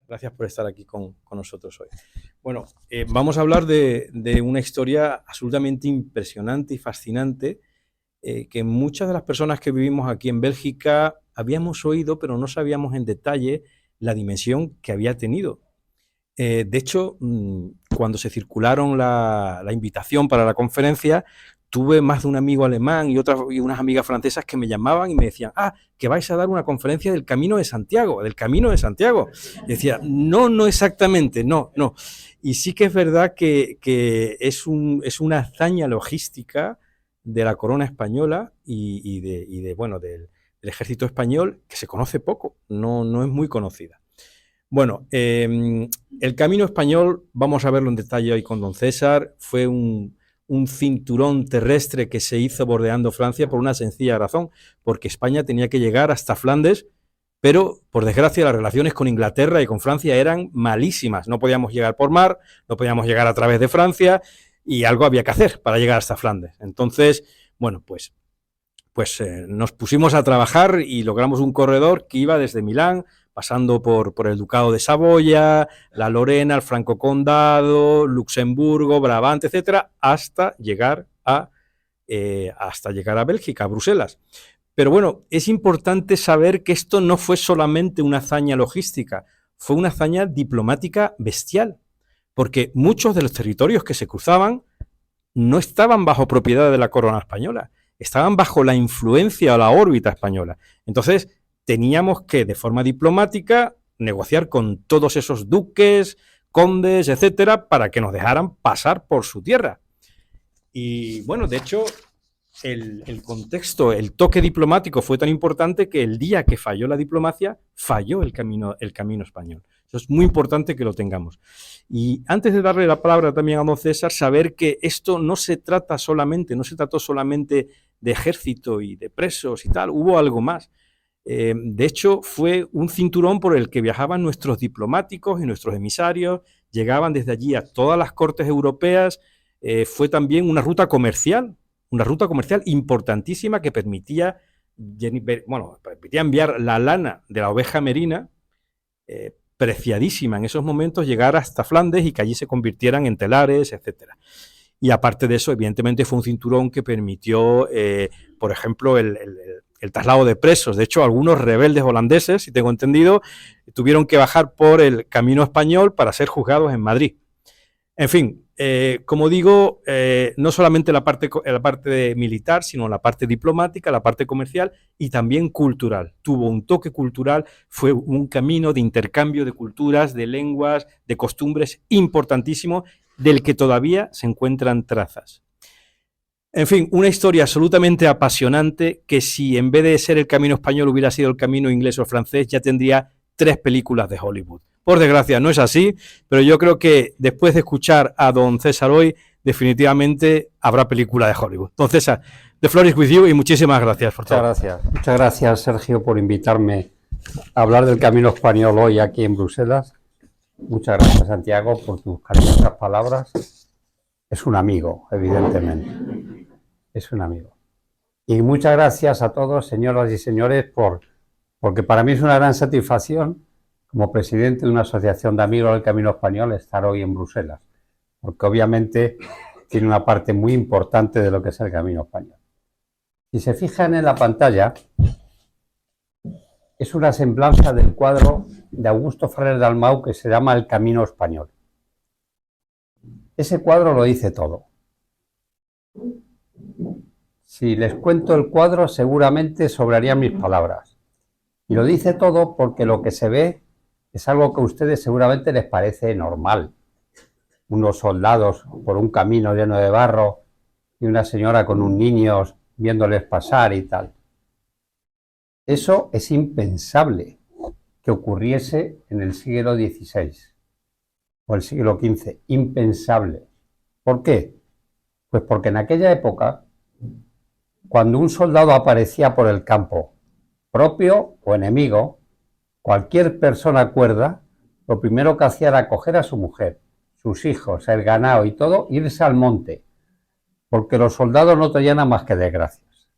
Gracias por estar aquí con nosotros hoy. Bueno, vamos a hablar de una historia absolutamente impresionante y fascinante que muchas de las personas que vivimos aquí en Bélgica habíamos oído, pero no sabíamos en detalle la dimensión que había tenido. De hecho, cuando se circularon la invitación para la conferencia, tuve más de un amigo alemán y unas amigas francesas que me llamaban y me decían, que vais a dar una conferencia del Camino de Santiago, del Camino de Santiago. Y decía, no exactamente, no. Y sí que es verdad que es una hazaña logística de la corona española del ejército español que se conoce poco, no es muy conocida. Bueno, el Camino español, vamos a verlo en detalle hoy con don César, fue un cinturón terrestre que se hizo bordeando Francia por una sencilla razón, porque España tenía que llegar hasta Flandes, pero por desgracia las relaciones con Inglaterra y con Francia eran malísimas. No podíamos llegar por mar, no podíamos llegar a través de Francia y algo había que hacer para llegar hasta Flandes. Entonces, bueno, pues nos pusimos a trabajar y logramos un corredor que iba desde Milán, pasando por el Ducado de Saboya, la Lorena, el Franco Condado, Luxemburgo, Brabante, etcétera, hasta llegar a Bélgica, a Bruselas. Pero bueno, es importante saber que esto no fue solamente una hazaña logística, fue una hazaña diplomática bestial, porque muchos de los territorios que se cruzaban no estaban bajo propiedad de la corona española, estaban bajo la influencia o la órbita española. Entonces, teníamos que, de forma diplomática, negociar con todos esos duques, condes, etcétera, para que nos dejaran pasar por su tierra. Y bueno, de hecho, el contexto, el toque diplomático fue tan importante que el día que falló la diplomacia, falló el camino español. Eso es muy importante que lo tengamos. Y antes de darle la palabra también a don César, saber que esto no se trató solamente de ejército y de presos y tal, hubo algo más. De hecho, fue un cinturón por el que viajaban nuestros diplomáticos y nuestros emisarios, llegaban desde allí a todas las cortes europeas, fue también una ruta comercial importantísima que permitía enviar la lana de la oveja merina, preciadísima en esos momentos, llegar hasta Flandes y que allí se convirtieran en telares, etcétera. Y aparte de eso, evidentemente fue un cinturón que permitió, por ejemplo, el traslado de presos. De hecho, algunos rebeldes holandeses, si tengo entendido, tuvieron que bajar por el Camino español para ser juzgados en Madrid. En fin, como digo, no solamente la parte militar, sino la parte diplomática, la parte comercial y también cultural. Tuvo un toque cultural, fue un camino de intercambio de culturas, de lenguas, de costumbres importantísimo, del que todavía se encuentran trazas. En fin, una historia absolutamente apasionante que si en vez de ser el camino español hubiera sido el camino inglés o francés, ya tendría 3 películas de Hollywood. Por desgracia no es así, pero yo creo que después de escuchar a don César hoy, definitivamente habrá película de Hollywood. Don César, the floor is with you y muchísimas gracias por todo. Muchas gracias, Sergio, por invitarme a hablar del camino español hoy aquí en Bruselas. Muchas gracias, Santiago, por tus cariñosas palabras. Es un amigo, evidentemente. Es un amigo. Y muchas gracias a todos, señoras y señores, porque para mí es una gran satisfacción, como presidente de una asociación de amigos del Camino Español, estar hoy en Bruselas. Porque obviamente tiene una parte muy importante de lo que es el Camino Español. Si se fijan en la pantalla, es una semblanza del cuadro de Augusto Ferrer Dalmau que se llama El Camino Español. Ese cuadro lo dice todo. Si les cuento el cuadro, seguramente sobrarían mis palabras. Y lo dice todo porque lo que se ve es algo que a ustedes seguramente les parece normal. Unos soldados por un camino lleno de barro y una señora con un niño viéndoles pasar y tal. Eso es impensable que ocurriese en el siglo XVI o el siglo XV. Impensable. ¿Por qué? Pues porque en aquella época, cuando un soldado aparecía por el campo, propio o enemigo, cualquier persona cuerda, lo primero que hacía era coger a su mujer, sus hijos, el ganado y todo, irse al monte, porque los soldados no tenían nada más que desgracias.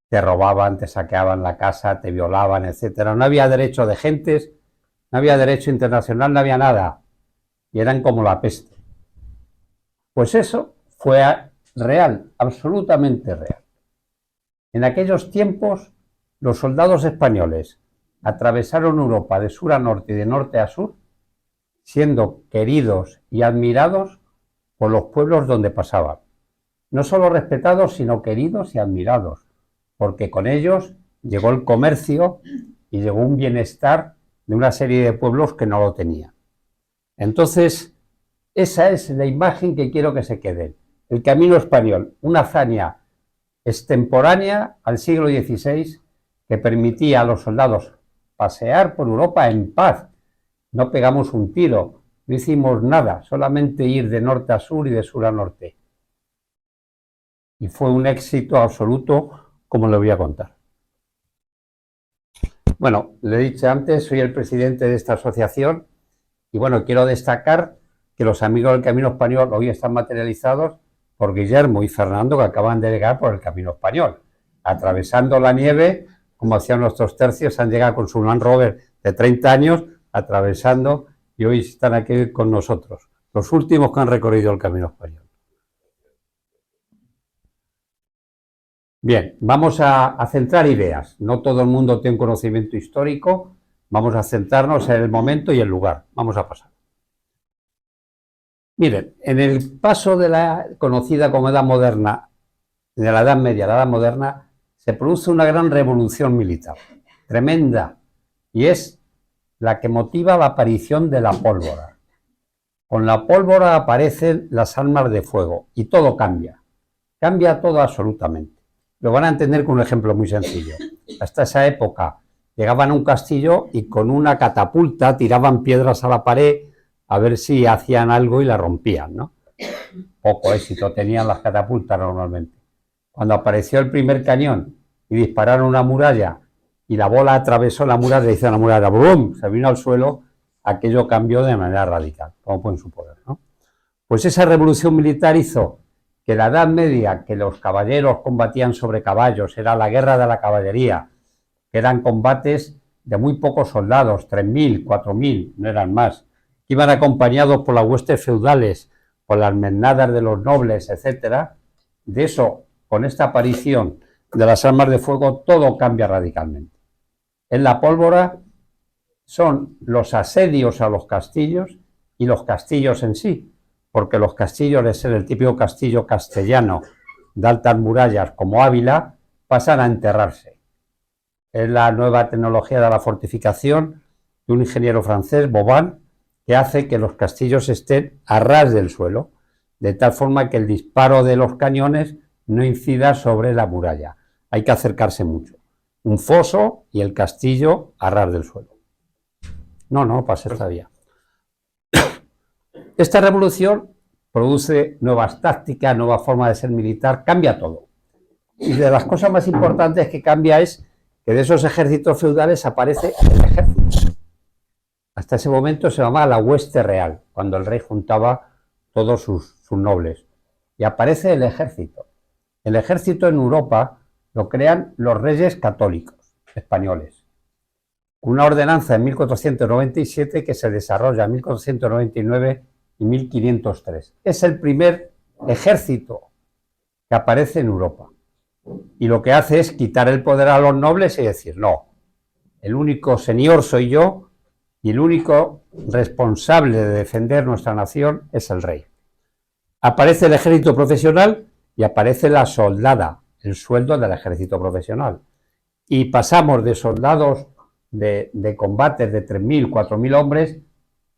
Te robaban, te saqueaban la casa, te violaban, etcétera. No había derecho de gentes no había derecho internacional, no había nada, y eran como la peste. Pues eso fue real, absolutamente real. En aquellos tiempos, los soldados españoles atravesaron Europa de sur a norte y de norte a sur, siendo queridos y admirados por los pueblos donde pasaban. No solo respetados, sino queridos y admirados, porque con ellos llegó el comercio y llegó un bienestar de una serie de pueblos que no lo tenían. Entonces, esa es la imagen que quiero que se quede. El camino español, una hazaña extemporánea al siglo XVI que permitía a los soldados pasear por Europa en paz. No pegamos un tiro, no hicimos nada, solamente ir de norte a sur y de sur a norte. Y fue un éxito absoluto, como le voy a contar. Bueno, le he dicho antes, soy el presidente de esta asociación y bueno, quiero destacar que los amigos del Camino Español hoy están materializados por Guillermo y Fernando, que acaban de llegar por el Camino Español. Atravesando la nieve, como hacían nuestros tercios, han llegado con su Land Rover de 30 años, atravesando, y hoy están aquí con nosotros, los últimos que han recorrido el Camino Español. Bien, vamos a centrar ideas. No todo el mundo tiene un conocimiento histórico, vamos a centrarnos en el momento y el lugar. Vamos a pasar. Miren, en el paso de la conocida como Edad Moderna, de la Edad Media a la Edad Moderna, se produce una gran revolución militar, tremenda, y es la que motiva la aparición de la pólvora. Con la pólvora aparecen las armas de fuego y todo cambia todo absolutamente. Lo van a entender con un ejemplo muy sencillo. Hasta esa época llegaban a un castillo y con una catapulta tiraban piedras a la pared a ver si hacían algo y la rompían, ¿no? Poco éxito tenían las catapultas normalmente. Cuando apareció el primer cañón y dispararon una muralla y la bola atravesó la muralla y hizo la muralla, ¡brum!, se vino al suelo, aquello cambió de manera radical, como pueden suponer, ¿no? Pues esa revolución militar hizo que la Edad Media, que los caballeros combatían sobre caballos, era la guerra de la caballería, que eran combates de muy pocos soldados, 3.000, 4.000, no eran más, que iban acompañados por las huestes feudales, por las mernadas de los nobles, etcétera. De eso, con esta aparición de las armas de fuego, todo cambia radicalmente. En la pólvora son los asedios a los castillos y los castillos en sí, porque los castillos, de ser el típico castillo castellano de altas murallas como Ávila, pasan a enterrarse. Es la nueva tecnología de la fortificación de un ingeniero francés, Vauban, que hace que los castillos estén a ras del suelo, de tal forma que el disparo de los cañones no incida sobre la muralla. Hay que acercarse mucho. Un foso y el castillo a ras del suelo. No pasa todavía. Esta revolución produce nuevas tácticas, nueva forma de ser militar, cambia todo. Y de las cosas más importantes que cambia es que de esos ejércitos feudales aparece el ejército. Hasta ese momento se llamaba la hueste real, cuando el rey juntaba todos sus nobles. Y aparece el ejército. El ejército en Europa lo crean los reyes católicos españoles. Una ordenanza en 1497 que se desarrolla en 1499 y 1503. Es el primer ejército que aparece en Europa. Y lo que hace es quitar el poder a los nobles y decir, no, el único señor soy yo y el único responsable de defender nuestra nación es el rey. Aparece el ejército profesional y aparece la soldada, el sueldo del ejército profesional. Y pasamos de soldados de combates de 3.000, 4.000 hombres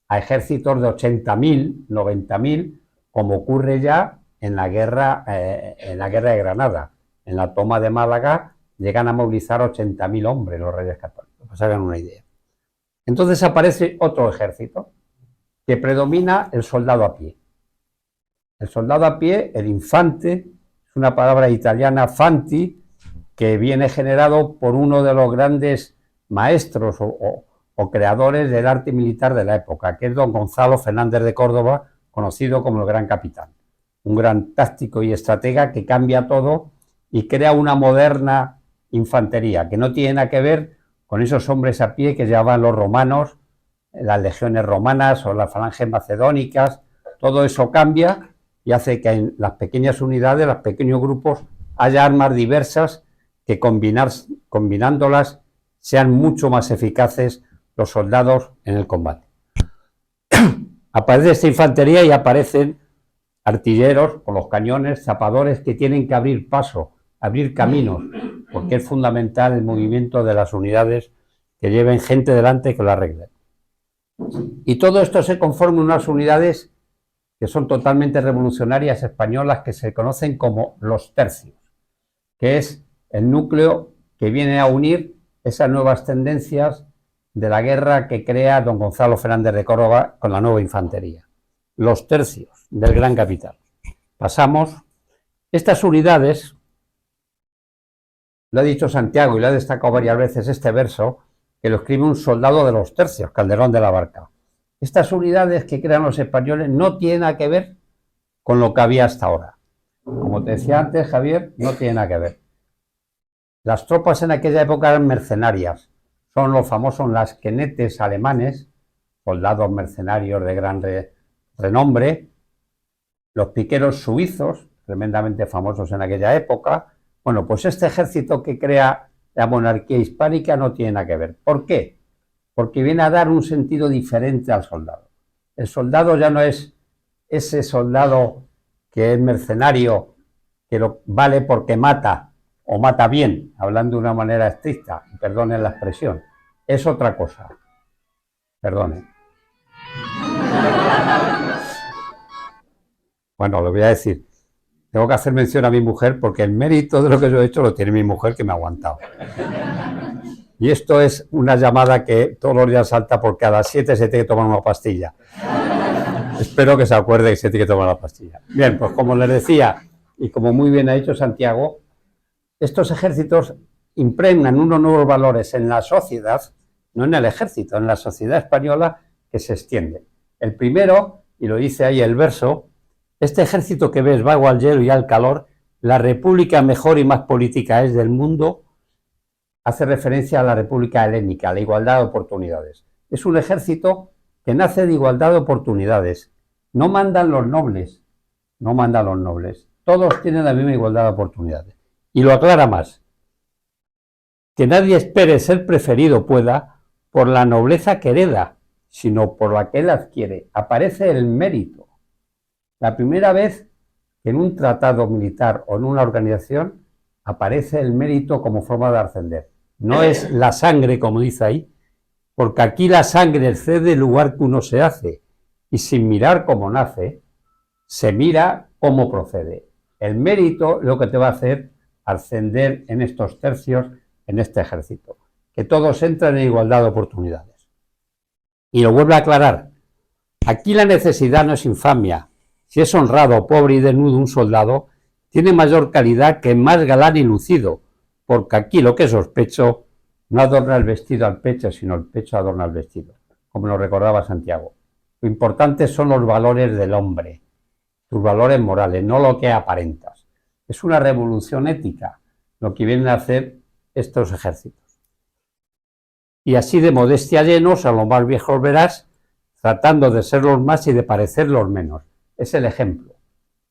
a ejércitos de 80.000, 90.000, como ocurre ya en la guerra de Granada. En la toma de Málaga llegan a movilizar 80.000 hombres los reyes católicos, para que se hagan una idea. Entonces aparece otro ejército que predomina el soldado a pie. El soldado a pie, el infante, es una palabra italiana, fanti, que viene generado por uno de los grandes maestros o creadores del arte militar de la época, que es don Gonzalo Fernández de Córdoba, conocido como el Gran Capitán. Un gran táctico y estratega que cambia todo y crea una moderna infantería, que no tiene nada que ver con esos hombres a pie que llevaban los romanos las legiones romanas o las falanges macedónicas, todo eso cambia y hace que en las pequeñas unidades, los pequeños grupos, haya armas diversas que combinándolas sean mucho más eficaces los soldados en el combate. Aparece esta infantería y aparecen artilleros con los cañones, zapadores que tienen que abrir paso, abrir caminos, porque es fundamental el movimiento de las unidades que lleven gente delante que lo arreglen. Y todo esto se conforma en unas unidades que son totalmente revolucionarias españolas, que se conocen como los tercios, que es el núcleo que viene a unir esas nuevas tendencias de la guerra que crea don Gonzalo Fernández de Córdoba con la nueva infantería. Los tercios del gran capital. Pasamos. Estas unidades, lo ha dicho Santiago y lo ha destacado varias veces este verso, que lo escribe un soldado de los tercios, Calderón de la Barca. Estas unidades que crean los españoles no tienen nada que ver con lo que había hasta ahora. Como te decía antes, Javier, no tiene nada que ver. Las tropas en aquella época eran mercenarias. Son los famosos lasquenetes alemanes, soldados mercenarios de gran renombre, los piqueros suizos, tremendamente famosos en aquella época. Bueno, pues este ejército que crea la monarquía hispánica no tiene nada que ver. ¿Por qué? Porque viene a dar un sentido diferente al soldado. El soldado ya no es ese soldado que es mercenario, que lo vale porque mata o mata bien, hablando de una manera estricta, perdonen la expresión, es otra cosa. Perdonen. Bueno, lo voy a decir. Tengo que hacer mención a mi mujer porque el mérito de lo que yo he hecho lo tiene mi mujer, que me ha aguantado. Y esto es una llamada que todos los días salta porque a las 7 se tiene que tomar una pastilla. Espero que se acuerde que se tiene que tomar la pastilla. Bien, pues como les decía, y como muy bien ha dicho Santiago, estos ejércitos impregnan unos nuevos valores en la sociedad, no en el ejército, en la sociedad española, que se extiende. El primero, y lo dice ahí el verso, este ejército que ves vago al hielo y al calor, la república mejor y más política es del mundo, hace referencia a la república helénica, a la igualdad de oportunidades. Es un ejército que nace de igualdad de oportunidades. No mandan los nobles, no mandan los nobles. Todos tienen la misma igualdad de oportunidades. Y lo aclara más. Que nadie espere ser preferido pueda por la nobleza que hereda, sino por la que él adquiere. Aparece el mérito. La primera vez que en un tratado militar o en una organización aparece el mérito como forma de ascender. No es la sangre, como dice ahí, porque aquí la sangre excede el lugar que uno se hace, y sin mirar cómo nace, se mira cómo procede. El mérito es lo que te va a hacer ascender en estos tercios, en este ejército, que todos entran en igualdad de oportunidades. Y lo vuelve a aclarar. Aquí la necesidad no es infamia. Si es honrado, pobre y desnudo un soldado, tiene mayor calidad que más galán y lucido, porque aquí lo que sospecho no adorna el vestido al pecho, sino el pecho adorna el vestido, como nos recordaba Santiago. Lo importante son los valores del hombre, tus valores morales, no lo que aparentas. Es una revolución ética lo que vienen a hacer estos ejércitos. Y así de modestia llenos, a los más viejos verás, tratando de ser los más y de parecer los menos. Es el ejemplo,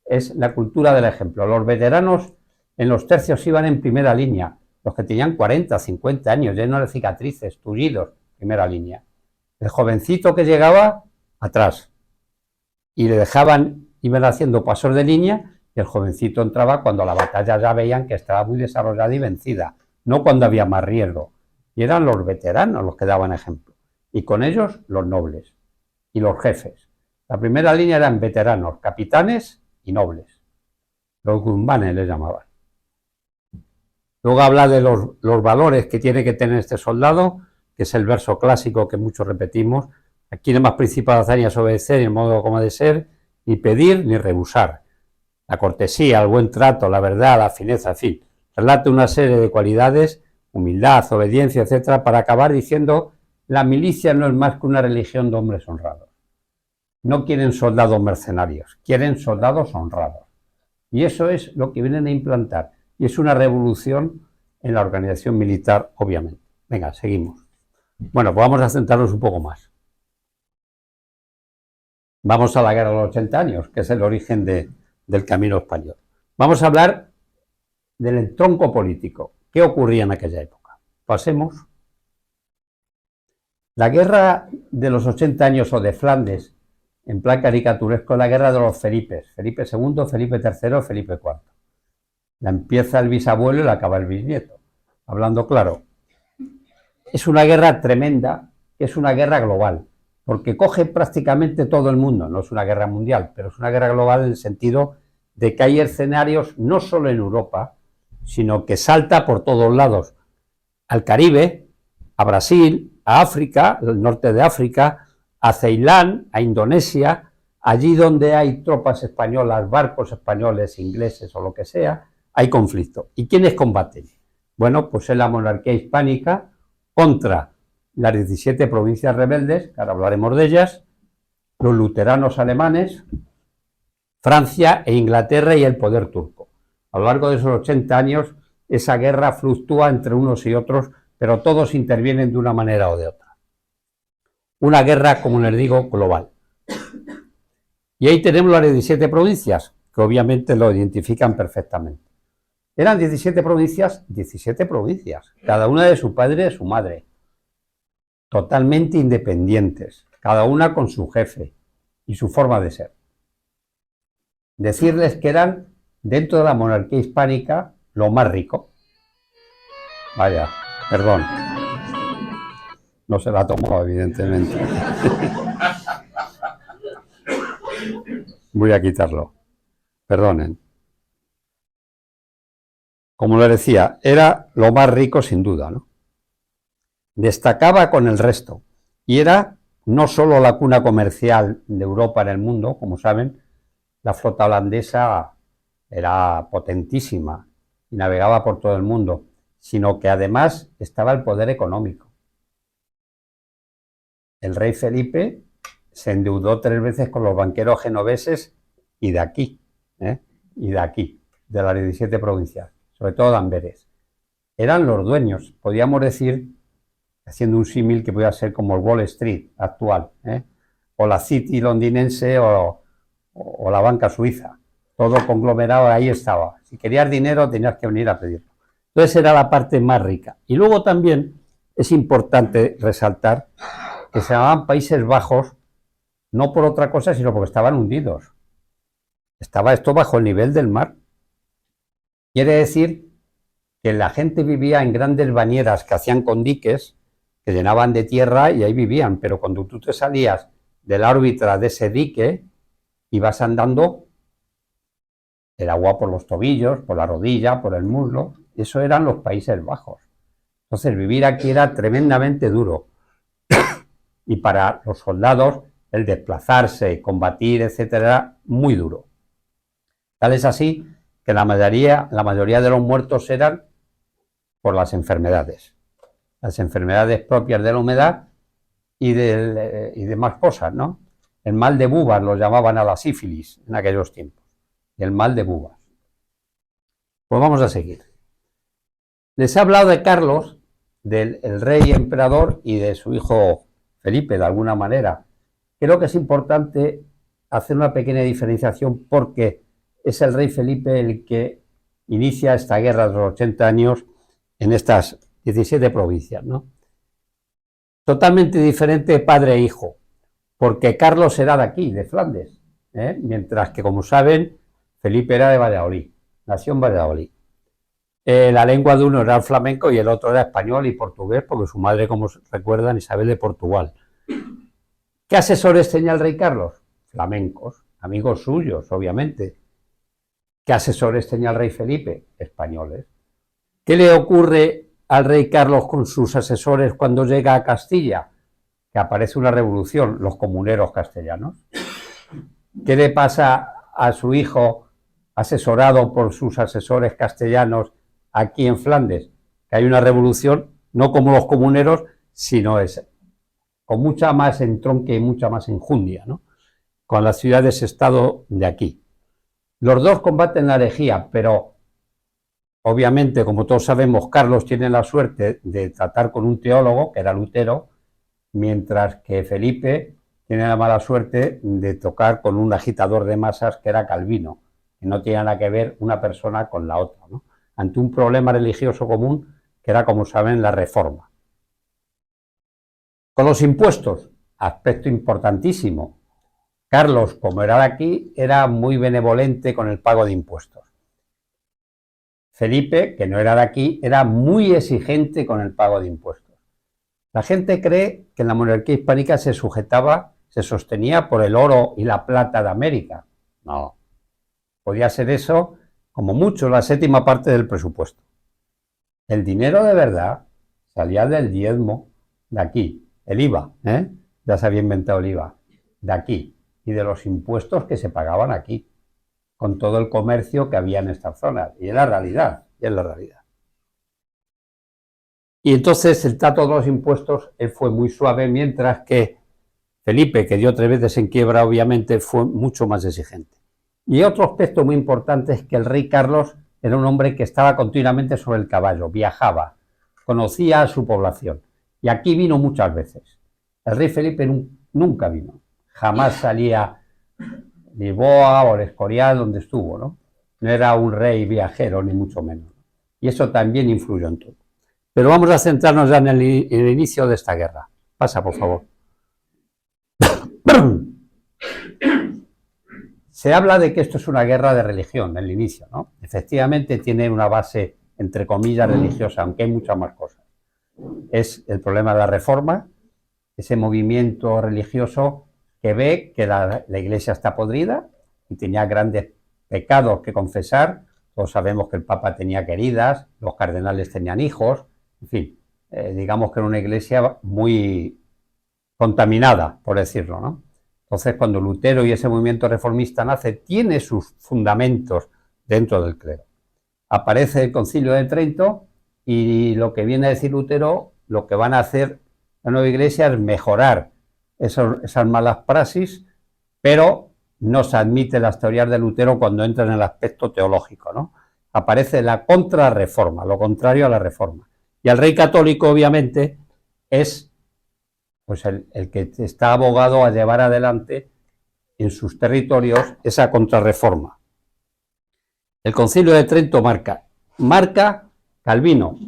es la cultura del ejemplo. Los veteranos en los tercios iban en primera línea, los que tenían 40, 50 años, llenos de cicatrices, tullidos, primera línea. El jovencito que llegaba, atrás, y le dejaban, iban haciendo pasos de línea, y el jovencito entraba cuando la batalla ya veían que estaba muy desarrollada y vencida, no cuando había más riesgo. Y eran los veteranos los que daban ejemplo, y con ellos los nobles y los jefes. La primera línea eran veteranos, capitanes y nobles. Los guzmanes les llamaban. Luego habla de los valores que tiene que tener este soldado, que es el verso clásico que muchos repetimos. Aquí la más principal hazaña es obedecer el modo como ha de ser, ni pedir ni rehusar. La cortesía, el buen trato, la verdad, la fineza, en fin. Relata una serie de cualidades, humildad, obediencia, etcétera, para acabar diciendo la milicia no es más que una religión de hombres honrados. No quieren soldados mercenarios, quieren soldados honrados. Y eso es lo que vienen a implantar. Y es una revolución en la organización militar, obviamente. Venga, seguimos. Bueno, pues vamos a centrarnos un poco más. Vamos a la guerra de los 80 años, que es el origen del camino español. Vamos a hablar del entronco político. ¿Qué ocurría en aquella época? Pasemos. La guerra de los 80 años o de Flandes, en plan caricaturesco, es la guerra de los Felipes. Felipe II, Felipe III, Felipe IV. La empieza el bisabuelo y la acaba el bisnieto. Hablando claro, es una guerra tremenda, es una guerra global, porque coge prácticamente todo el mundo. No es una guerra mundial, pero es una guerra global en el sentido de que hay escenarios no solo en Europa, sino que salta por todos lados, al Caribe, a Brasil, a África, el norte de África, a Ceilán, a Indonesia, allí donde hay tropas españolas, barcos españoles, ingleses o lo que sea, hay conflicto. ¿Y quiénes combaten? Bueno, pues es la monarquía hispánica contra las 17 provincias rebeldes, que ahora hablaremos de ellas, los luteranos alemanes, Francia e Inglaterra y el poder turco. A lo largo de esos 80 años, esa guerra fluctúa entre unos y otros, pero todos intervienen de una manera o de otra. Una guerra, como les digo, global. Y ahí tenemos las 17 provincias, que obviamente lo identifican perfectamente. Eran 17 provincias, cada una de su padre y de su madre, totalmente independientes, cada una con su jefe y su forma de ser. Decirles que eran, dentro de la monarquía hispánica, lo más rico. Vaya, perdón. No se la tomó, evidentemente. Voy a quitarlo. Perdonen. Como les decía, era lo más rico sin duda, ¿no? Destacaba con el resto. Y era no solo la cuna comercial de Europa en el mundo, como saben, la flota holandesa era potentísima y navegaba por todo el mundo, sino que además estaba el poder económico. El rey Felipe se endeudó 3 veces con los banqueros genoveses y de aquí, de las 17 provincias, sobre todo de Amberes. Eran los dueños, podríamos decir, haciendo un símil que podía ser como el Wall Street actual, o la City londinense o la banca suiza. Todo conglomerado ahí estaba. Si querías dinero tenías que venir a pedirlo. Entonces era la parte más rica. Y luego también es importante resaltar que se llamaban Países Bajos, no por otra cosa, sino porque estaban hundidos. Estaba esto bajo el nivel del mar. Quiere decir que la gente vivía en grandes bañeras que hacían con diques, que llenaban de tierra y ahí vivían, pero cuando tú te salías de la órbita de ese dique, ibas andando el agua por los tobillos, por la rodilla, por el muslo. Eso eran los Países Bajos. Entonces vivir aquí era tremendamente duro. Y para los soldados el desplazarse, combatir, etcétera, era muy duro. Tal es así que la mayoría de los muertos eran por las enfermedades propias de la humedad y demás cosas, ¿no? El mal de bubas lo llamaban a la sífilis en aquellos tiempos, el mal de bubas. Pues vamos a seguir. Les he hablado de Carlos, del rey emperador y de su hijo Felipe, de alguna manera. Creo que es importante hacer una pequeña diferenciación porque es el rey Felipe el que inicia esta guerra de los 80 años en estas 17 provincias, ¿no? Totalmente diferente padre e hijo, porque Carlos era de aquí, de Flandes, mientras que, como saben, Felipe era de Valladolid, nació en Valladolid. La lengua de uno era el flamenco y el otro era español y portugués, porque su madre, como recuerdan, Isabel de Portugal. ¿Qué asesores tenía el rey Carlos? Flamencos, amigos suyos, obviamente. ¿Qué asesores tenía el rey Felipe? Españoles. ¿Qué le ocurre al rey Carlos con sus asesores cuando llega a Castilla? Que aparece una revolución, los comuneros castellanos. ¿Qué le pasa a su hijo, asesorado por sus asesores castellanos aquí en Flandes? Que hay una revolución, no como los comuneros, sino con mucha más entronque y mucha más enjundia, ¿no? Con las ciudades-estado de aquí. Los dos combaten la herejía, pero obviamente, como todos sabemos, Carlos tiene la suerte de tratar con un teólogo, que era Lutero, mientras que Felipe tiene la mala suerte de tocar con un agitador de masas que era Calvino, que no tiene nada que ver una persona con la otra, ¿no? Ante un problema religioso común que era, como saben, la reforma. Con los impuestos, aspecto importantísimo. Carlos, como era de aquí, era muy benevolente con el pago de impuestos. Felipe, que no era de aquí, era muy exigente con el pago de impuestos. La gente cree que la monarquía hispánica se sostenía por el oro y la plata de América. No. Podía ser eso, como mucho, la séptima parte del presupuesto. El dinero de verdad salía del diezmo de aquí, el IVA, ya se había inventado el IVA, de aquí, y de los impuestos que se pagaban aquí, con todo el comercio que había en estas zonas. Y es la realidad, Y entonces el trato de los impuestos fue muy suave, mientras que Felipe, que dio 3 veces en quiebra, obviamente fue mucho más exigente. Y otro aspecto muy importante es que el rey Carlos era un hombre que estaba continuamente sobre el caballo, viajaba, conocía a su población. Y aquí vino muchas veces. El rey Felipe nunca vino, jamás salía a Lisboa o el Escorial, donde estuvo, ¿no? No era un rey viajero, ni mucho menos. Y eso también influyó en todo. Pero vamos a centrarnos ya en el inicio de esta guerra. Pasa, por favor. Se habla de que esto es una guerra de religión, el inicio, ¿no? Efectivamente tiene una base, entre comillas, religiosa, aunque hay muchas más cosas. Es el problema de la reforma, ese movimiento religioso que ve que la Iglesia está podrida y tenía grandes pecados que confesar. Todos sabemos que el Papa tenía queridas, los cardenales tenían hijos, en fin, digamos que era una Iglesia muy contaminada, por decirlo, ¿no? Entonces, cuando Lutero y ese movimiento reformista nace, tiene sus fundamentos dentro del clero. Aparece el Concilio de Trento y lo que viene a decir Lutero, lo que van a hacer la nueva Iglesia es mejorar esas malas praxis, pero no se admite las teorías de Lutero cuando entran en el aspecto teológico, ¿no? Aparece la contrarreforma, lo contrario a la reforma. Y el rey católico, obviamente, es pues el que está abogado a llevar adelante en sus territorios esa contrarreforma. El Concilio de Trento marca Calvino.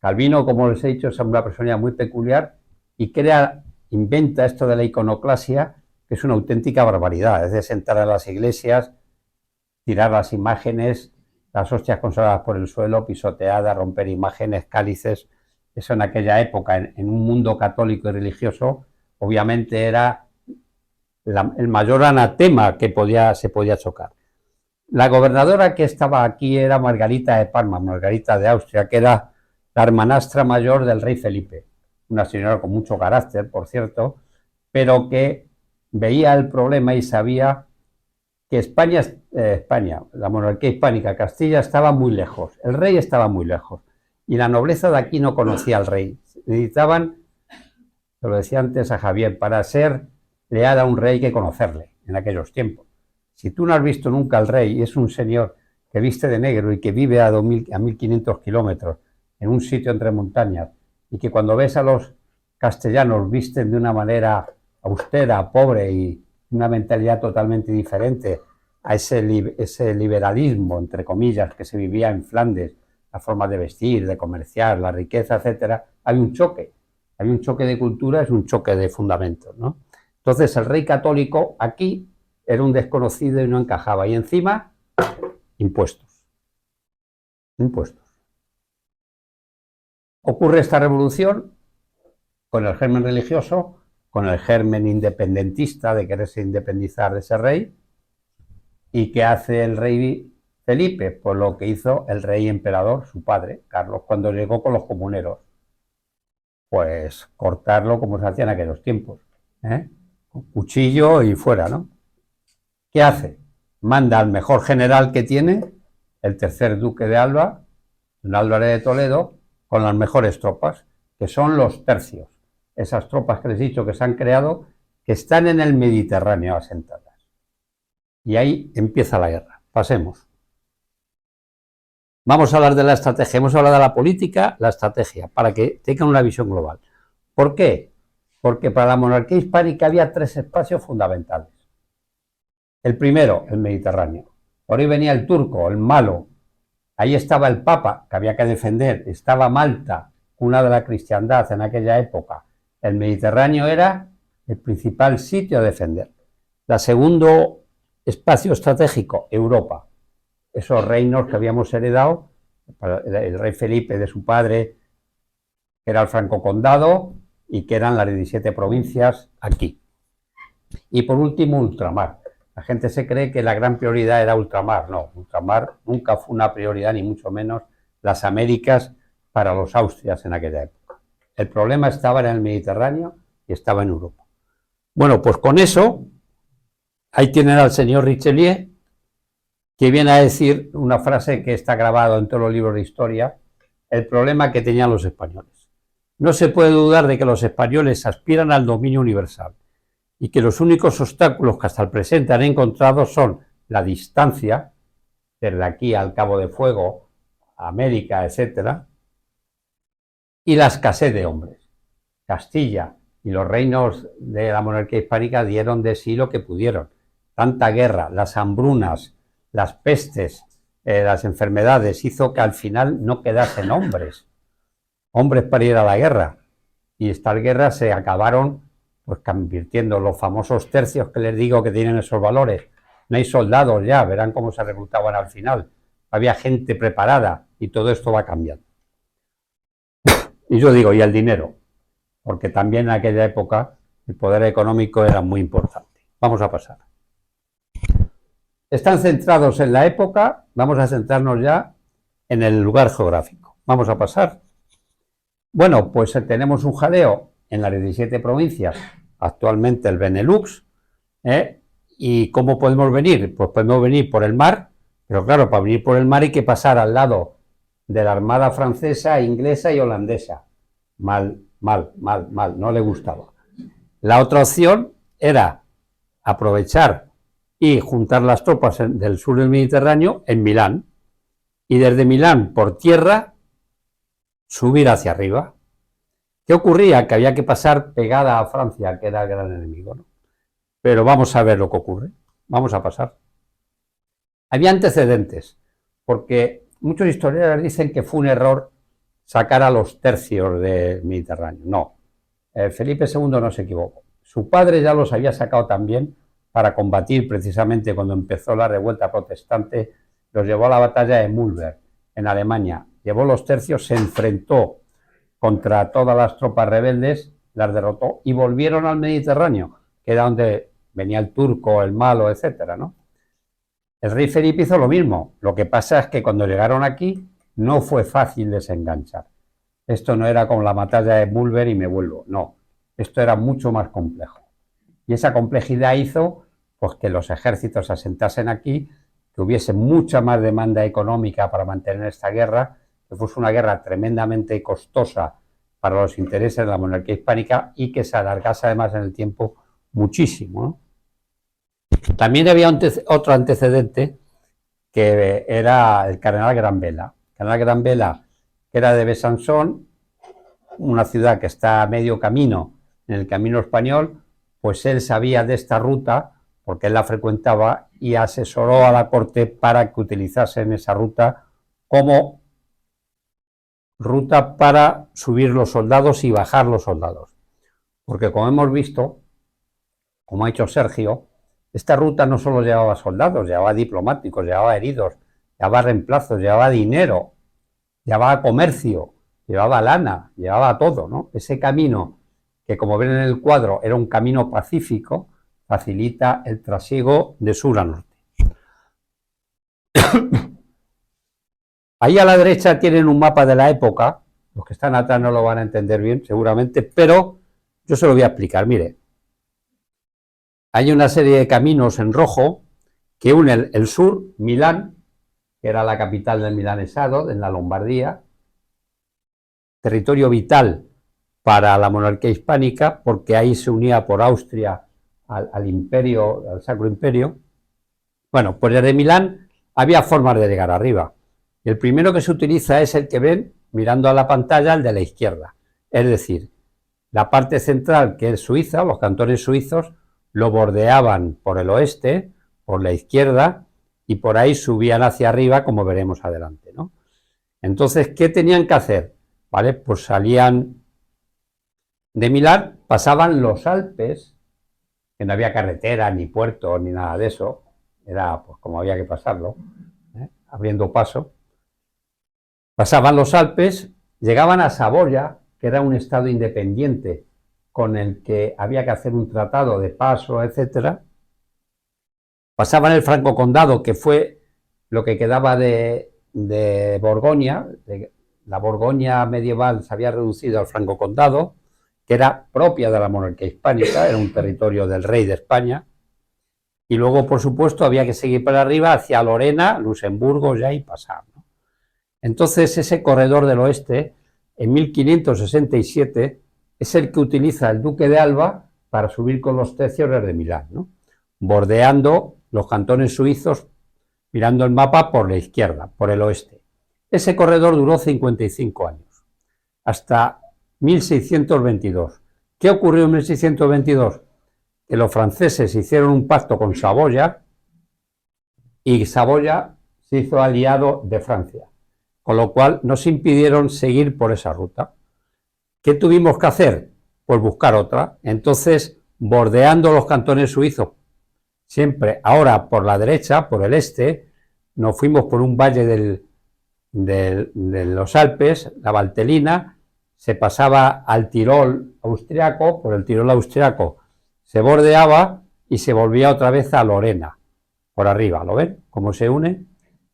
Calvino, como les he dicho, es una persona muy peculiar y inventa esto de la iconoclasia, que es una auténtica barbaridad. Es de sentar en las iglesias, tirar las imágenes, las hostias consagradas por el suelo, pisoteadas, romper imágenes, cálices. Eso en aquella época, en un mundo católico y religioso, obviamente era el mayor anatema que se podía chocar. La gobernadora que estaba aquí era Margarita de Parma, Margarita de Austria, que era la hermanastra mayor del rey Felipe, una señora con mucho carácter, por cierto, pero que veía el problema y sabía que España, la monarquía hispánica, Castilla, estaba muy lejos, el rey estaba muy lejos. Y la nobleza de aquí no conocía al rey. Necesitaban, se lo decía antes a Javier, para ser leal a un rey hay que conocerle en aquellos tiempos. Si tú no has visto nunca al rey y es un señor que viste de negro y que vive a 1500 kilómetros en un sitio entre montañas y que cuando ves a los castellanos visten de una manera austera, pobre y una mentalidad totalmente diferente a ese liberalismo, entre comillas, que se vivía en Flandes, la forma de vestir, de comerciar, la riqueza, etcétera, hay un choque de cultura, es un choque de fundamentos, ¿no? Entonces el rey católico aquí era un desconocido y no encajaba, y encima impuestos. Ocurre esta revolución con el germen religioso, con el germen independentista de quererse independizar de ese rey. ¿Y qué hace el rey Felipe? Pues lo que hizo el rey emperador, su padre, Carlos, cuando llegó con los comuneros. Pues cortarlo como se hacía en aquellos tiempos, con cuchillo y fuera, ¿no? ¿Qué hace? Manda al mejor general que tiene, el tercer duque de Alba, don Álvarez de Toledo, con las mejores tropas, que son los tercios. Esas tropas que les he dicho que se han creado, que están en el Mediterráneo asentadas. Y ahí empieza la guerra. Pasemos. Vamos a hablar de la estrategia. Hemos hablado de la política, la estrategia, para que tengan una visión global. ¿Por qué? porque para la monarquía hispánica había tres espacios fundamentales. El primero, el Mediterráneo. Por ahí venía el turco, el malo. Ahí estaba el Papa, que había que defender. Estaba Malta, cuna de la cristiandad en aquella época. El Mediterráneo era el principal sitio a defender. El segundo espacio estratégico, Europa. Esos reinos que habíamos heredado, el rey Felipe de su padre, que era el Franco Condado, y que eran las 17 provincias aquí. Y por último, ultramar. La gente se cree que la gran prioridad era ultramar. No, ultramar nunca fue una prioridad, ni mucho menos las Américas para los Austrias en aquella época. El problema estaba en el Mediterráneo y estaba en Europa. Bueno, pues con eso, ahí tienen al señor Richelieu, que viene a decir una frase que está grabada en todos los libros de historia, el problema que tenían los españoles. No se puede dudar de que los españoles aspiran al dominio universal y que los únicos obstáculos que hasta el presente han encontrado son la distancia, desde aquí al Cabo de Fuego, América, etcétera, y la escasez de hombres. Castilla y los reinos de la monarquía hispánica dieron de sí lo que pudieron. Tanta guerra, las hambrunas, las pestes, las enfermedades, hizo que al final no quedasen hombres para ir a la guerra. Y estas guerras se acabaron pues convirtiendo los famosos tercios que les digo que tienen esos valores. No hay soldados ya, verán cómo se reclutaban al final. Había gente preparada y todo esto va cambiando. Y yo digo, y el dinero, porque también en aquella época el poder económico era muy importante. Vamos a pasar. Están centrados en la época, vamos a centrarnos ya en el lugar geográfico. Vamos a pasar. Bueno, pues tenemos un jaleo en las 17 provincias, actualmente el Benelux, ¿y cómo podemos venir? Pues podemos venir por el mar, pero claro, para venir por el mar hay que pasar al lado de la armada francesa, inglesa y holandesa. Mal, no le gustaba. La otra opción era aprovechar y juntar las tropas del sur del Mediterráneo en Milán, y desde Milán por tierra subir hacia arriba. ¿Qué ocurría? Que había que pasar pegada a Francia, que era el gran enemigo, ¿no? Pero vamos a ver lo que ocurre. Vamos a pasar. Había antecedentes, porque muchos historiadores dicen que fue un error sacar a los tercios del Mediterráneo. No, Felipe II no se equivocó. Su padre ya los había sacado también para combatir precisamente cuando empezó la revuelta protestante, los llevó a la batalla de Mühlberg, en Alemania. Llevó los tercios, se enfrentó contra todas las tropas rebeldes, las derrotó y volvieron al Mediterráneo, que era donde venía el turco, el malo, etcétera, ¿no? El rey Felipe hizo lo mismo. Lo que pasa es que cuando llegaron aquí no fue fácil desenganchar. Esto no era como la batalla de Mühlberg y me vuelvo, no. Esto era mucho más complejo. Y esa complejidad hizo pues, que los ejércitos se asentasen aquí, que hubiese mucha más demanda económica para mantener esta guerra, que fuese una guerra tremendamente costosa para los intereses de la monarquía hispánica y que se alargase además en el tiempo muchísimo, ¿no? También había otro antecedente que era el cardenal Granvela. El cardenal Granvela, que era de Besançon, una ciudad que está a medio camino en el camino español, pues él sabía de esta ruta porque él la frecuentaba y asesoró a la corte para que utilizasen esa ruta como ruta para subir los soldados y bajar los soldados. Porque como hemos visto, como ha hecho Sergio, esta ruta no solo llevaba soldados, llevaba diplomáticos, llevaba heridos, llevaba reemplazos, llevaba dinero, llevaba comercio, llevaba lana, llevaba todo, ¿no? Ese camino, que como ven en el cuadro era un camino pacífico, facilita el trasiego de sur a norte. Ahí a la derecha tienen un mapa de la época, los que están atrás no lo van a entender bien seguramente, pero yo se lo voy a explicar, mire. Hay una serie de caminos en rojo que unen el sur, Milán, que era la capital del milanesado, en la Lombardía, territorio vital para la monarquía hispánica, porque ahí se unía por Austria al imperio, al Sacro Imperio. Bueno, pues desde Milán había formas de llegar arriba. El primero que se utiliza es el que ven mirando a la pantalla, el de la izquierda. Es decir, La parte central, que es Suiza, los cantones suizos, lo bordeaban por el oeste, por la izquierda, y por ahí subían hacia arriba, como veremos adelante, ¿no? Entonces, ¿qué tenían que hacer? ¿Vale? Pues salían de Milán, pasaban los Alpes, que no había carretera, ni puerto, ni nada de eso, era pues como había que pasarlo, abriendo paso. Pasaban los Alpes, llegaban a Saboya, que era un estado independiente con el que había que hacer un tratado de paso, etcétera. Pasaban el Franco Condado, que fue lo que quedaba de Borgoña. La Borgoña medieval se había reducido al Franco Condado, que era propia de la monarquía hispánica, era un territorio del rey de España. Y luego, por supuesto, había que seguir para arriba hacia Lorena, Luxemburgo ya y pasar, ¿no? Entonces, ese corredor del oeste, en 1567, es el que utiliza el duque de Alba para subir con los tercios desde Milán, ¿no? Bordeando los cantones suizos, mirando el mapa por la izquierda, por el oeste. Ese corredor duró 55 años, hasta 1622. ¿Qué ocurrió en 1622? Que los franceses hicieron un pacto con Saboya y Saboya se hizo aliado de Francia, con lo cual nos impidieron seguir por esa ruta. ¿Qué tuvimos que hacer? Pues buscar otra. Entonces, bordeando los cantones suizos, siempre ahora por la derecha, por el este, nos fuimos por un valle de los Alpes, la Valtelina, se pasaba al Tirol austriaco, por el Tirol austriaco se bordeaba y se volvía otra vez a Lorena, por arriba, ¿lo ven? Cómo se une.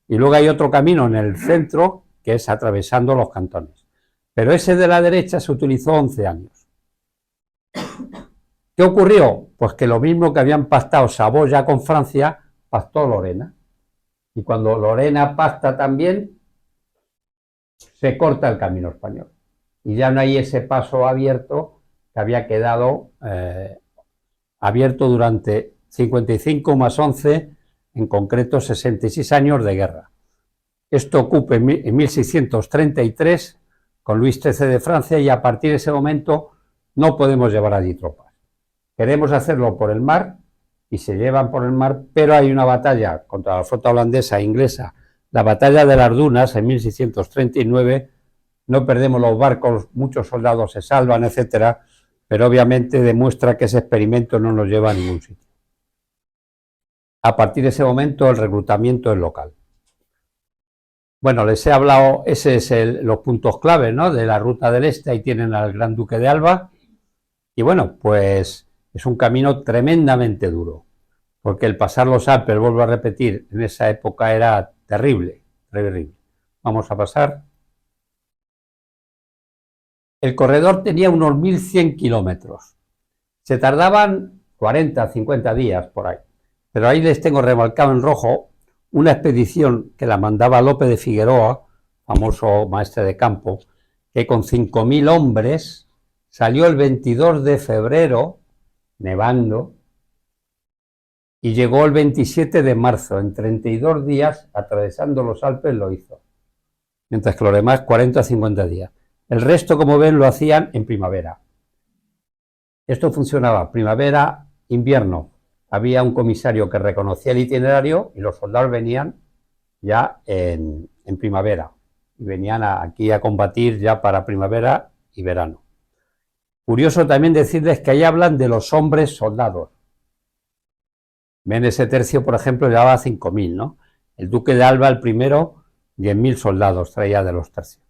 Y luego hay otro camino en el centro, que es atravesando los cantones. Pero ese de la derecha se utilizó 11 años. ¿Qué ocurrió? Pues que lo mismo que habían pactado Saboya con Francia, pactó Lorena. Y cuando Lorena pacta también, se corta el camino español. Y ya no hay ese paso abierto que había quedado abierto durante 55 más 11, en concreto 66 años de guerra. Esto ocupa en 1633 con Luis XIII de Francia y a partir de ese momento no podemos llevar allí tropas. Queremos hacerlo por el mar y se llevan por el mar, pero hay una batalla contra la flota holandesa e inglesa, la batalla de las Dunas en 1639, no perdemos los barcos, muchos soldados se salvan, etcétera, pero obviamente demuestra que ese experimento no nos lleva a ningún sitio. A partir de ese momento el reclutamiento es local. Bueno, les he hablado, ese es los puntos clave, ¿no?, de la ruta del este. Ahí tienen al Gran Duque de Alba. Y bueno, pues es un camino tremendamente duro, porque el pasar los Alpes, vuelvo a repetir, en esa época era terrible, terrible. Vamos a pasar. El corredor tenía unos 1100 kilómetros. Se tardaban 40, 50 días por ahí. Pero ahí les tengo remarcado en rojo una expedición que la mandaba Lope de Figueroa, famoso maestre de campo, que con 5000 hombres salió el 22 de febrero, nevando, y llegó el 27 de marzo, en 32 días, atravesando los Alpes lo hizo. Mientras que los demás 40 a 50 días. El resto, como ven, lo hacían en primavera. Esto funcionaba primavera, invierno. Había un comisario que reconocía el itinerario y los soldados venían ya en primavera. Y venían aquí a combatir ya para primavera y verano. Curioso también decirles que ahí hablan de los hombres soldados. Ven, ese tercio, por ejemplo, llevaba 5000, ¿no? El Duque de Alba, el primero, 10.000 soldados traía de los tercios.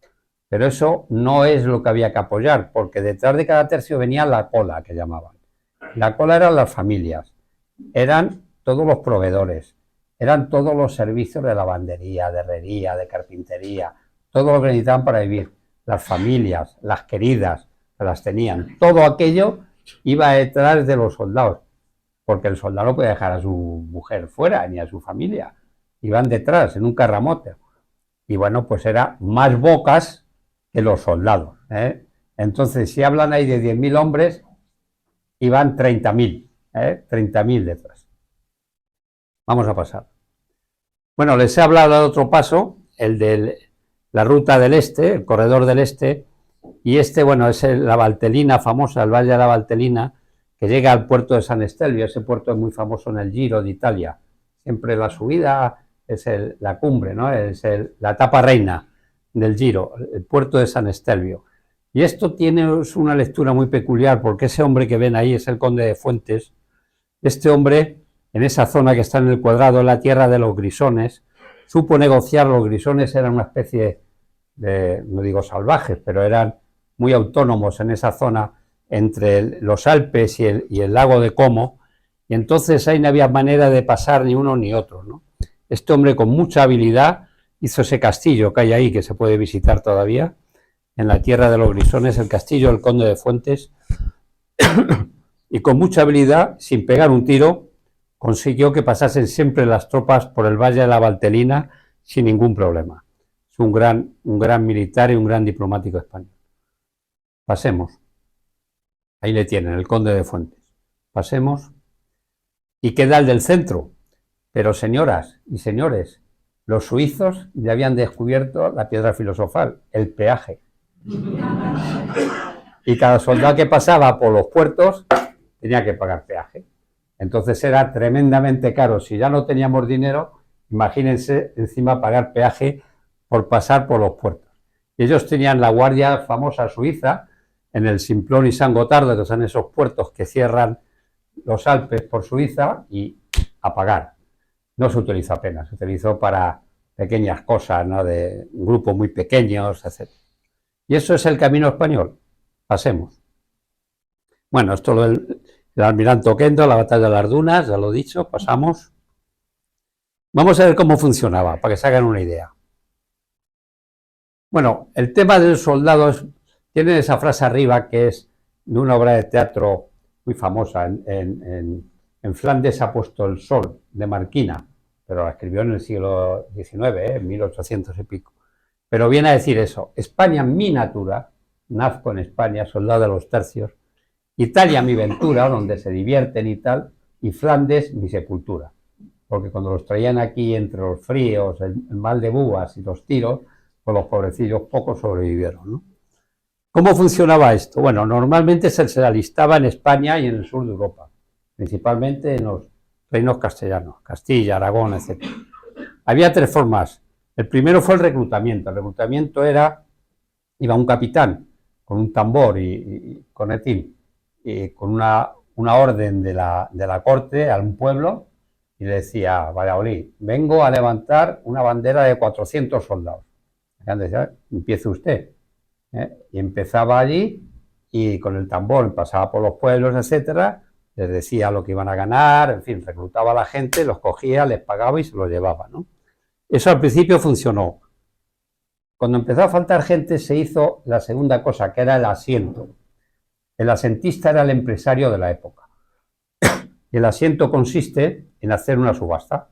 Pero eso no es lo que había que apoyar, porque detrás de cada tercio venía la cola, que llamaban. La cola eran las familias, eran todos los proveedores, eran todos los servicios de lavandería, de herrería, de carpintería, todo lo que necesitaban para vivir. Las familias, las queridas, que las tenían. Todo aquello iba detrás de los soldados, porque el soldado no podía dejar a su mujer fuera, ni a su familia. Iban detrás, en un carramote. Y bueno, pues era más bocas que los soldados, ¿eh? Entonces, si hablan ahí de 10.000 hombres, iban 30.000, 30.000 detrás. Vamos a pasar. Bueno, les he hablado de otro paso, el de la ruta del este, el corredor del este, Y bueno, es la Valtellina famosa, el Valle de la Valtellina, que llega al puerto de San Stelvio. Ese puerto es muy famoso en el Giro de Italia. Siempre la subida es la cumbre, ¿no? Es la etapa reina del Giro, el puerto de San Stelvio. Y esto tiene una lectura muy peculiar, porque ese hombre que ven ahí es el conde de Fuentes. Este hombre, en esa zona que está en el cuadrado, en la tierra de los grisones, supo negociar. Los grisones eran una especie de, no digo salvajes, pero eran muy autónomos en esa zona entre los Alpes y el lago de Como, y entonces ahí no había manera de pasar ni uno ni otro, ¿no? Este hombre, con mucha habilidad, hizo ese castillo que hay ahí, que se puede visitar todavía, en la tierra de los grisones, el castillo del conde de Fuentes, y con mucha habilidad, sin pegar un tiro, consiguió que pasasen siempre las tropas por el Valle de la Valtellina sin ningún problema. Es un gran militar y un gran diplomático español. Pasemos. Ahí le tienen, el conde de Fuentes. Pasemos. Y queda el del centro. Pero, señoras y señores, los suizos ya habían descubierto la piedra filosofal, el peaje. Y cada soldado que pasaba por los puertos tenía que pagar peaje. Entonces era tremendamente caro. Si ya no teníamos dinero, imagínense encima pagar peaje por pasar por los puertos. Y ellos tenían la guardia famosa suiza en el Simplón y San Gotardo, que son esos puertos que cierran los Alpes por Suiza, y a pagar. No se utilizó apenas, se utilizó para pequeñas cosas, ¿no? De grupos muy pequeños, etc. Y eso es el camino español. Pasemos. Bueno, esto lo del almirante Oquendo, la batalla de las Dunas, ya lo he dicho, pasamos. Vamos a ver cómo funcionaba, para que se hagan una idea. Bueno, el tema del soldado tiene esa frase arriba, que es de una obra de teatro muy famosa. En Flandes ha puesto el sol, de Marquina, pero la escribió en el siglo XIX, en 1800 y pico. Pero viene a decir eso: España mi natura, nazco en España, soldado de los tercios; Italia mi ventura, donde se divierten y tal; y Flandes mi sepultura. Porque cuando los traían aquí entre los fríos, el mal de búas y los tiros, pues los pobrecillos pocos sobrevivieron, ¿no? ¿Cómo funcionaba esto? Bueno, normalmente se alistaba en España y en el sur de Europa, principalmente en los reinos castellanos, Castilla, Aragón, etc. Había tres formas. El primero fue el reclutamiento. El reclutamiento iba un capitán con un tambor y conetín, y con una orden de la corte a un pueblo, y le decía: Valladolid, vengo a levantar una bandera de 400 soldados. Y decía: empiece usted. Y empezaba allí, y con el tambor pasaba por los pueblos, etcétera, les decía lo que iban a ganar, en fin, reclutaba a la gente, los cogía, les pagaba y se los llevaba, ¿no? Eso al principio funcionó. Cuando empezó a faltar gente, se hizo la segunda cosa, que era el asiento. El asentista era el empresario de la época. Y el asiento consiste en hacer una subasta.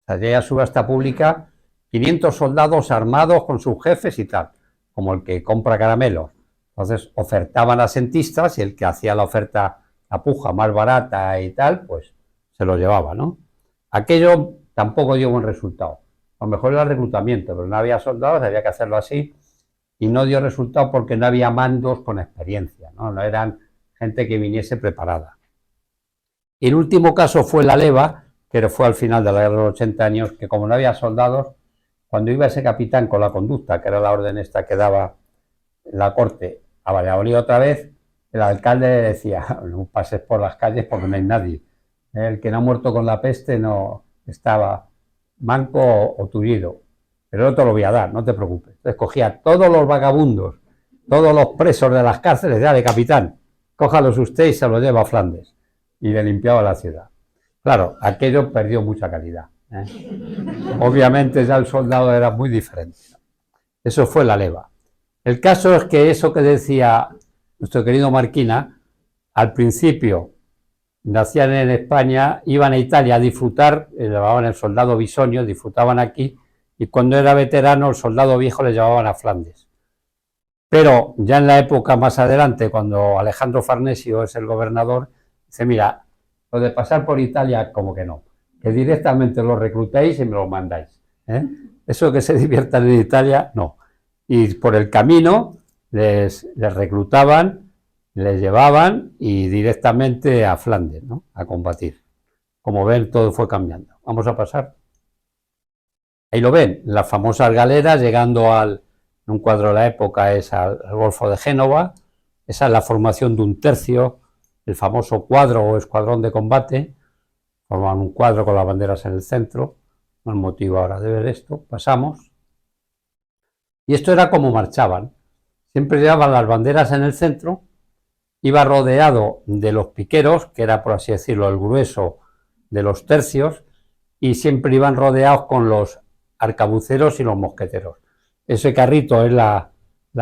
O sea, llega subasta pública, 500 soldados armados con sus jefes y tal, como el que compra caramelos. Entonces ofertaban asentistas, y el que hacía la oferta, la puja más barata y tal, pues se lo llevaba, ¿no? Aquello tampoco dio buen resultado. A lo mejor era el reclutamiento, pero no había soldados, había que hacerlo así, y no dio resultado porque no había mandos con experiencia, ¿no? No eran gente que viniese preparada. Y el último caso fue la leva, que fue al final de la guerra de los 80 años, que como no había soldados, cuando iba ese capitán con la conducta, que era la orden esta que daba la corte, a Valladolid otra vez, el alcalde le decía: no pases por las calles porque no hay nadie. El que no ha muerto con la peste no estaba manco o tullido, pero no te lo voy a dar, no te preocupes. Entonces cogía todos los vagabundos, todos los presos de las cárceles, decía: de capitán, cójalos usted y se los lleva a Flandes. Y le limpiaba la ciudad. Claro, aquello perdió mucha calidad, ¿eh? Obviamente ya el soldado era muy diferente. Eso fue la leva. El caso es que eso que decía nuestro querido Marquina, al principio nacían en España, iban a Italia a disfrutar, llevaban el soldado bisonio, disfrutaban aquí, y cuando era veterano, el soldado viejo le llevaban a Flandes. Pero ya en la época más adelante, cuando Alejandro Farnesio es el gobernador, dice: mira, lo de pasar por Italia, como que no, que directamente lo reclutéis y me lo mandáis, ¿eh? Eso que se diviertan en Italia, no. Y por el camino les reclutaban, les llevaban y directamente a Flandes, ¿no? A combatir. Como ven, todo fue cambiando. Vamos a pasar. Ahí lo ven, las famosas galeras llegando un cuadro de la época es al Golfo de Génova. Esa es la formación de un tercio, el famoso cuadro o escuadrón de combate. Forman un cuadro con las banderas en el centro. No es motivo ahora de ver esto. Pasamos. Y esto era como marchaban. Siempre llevaban las banderas en el centro. Iba rodeado de los piqueros, que era, por así decirlo, el grueso de los tercios, y siempre iban rodeados con los arcabuceros y los mosqueteros. Ese carrito es la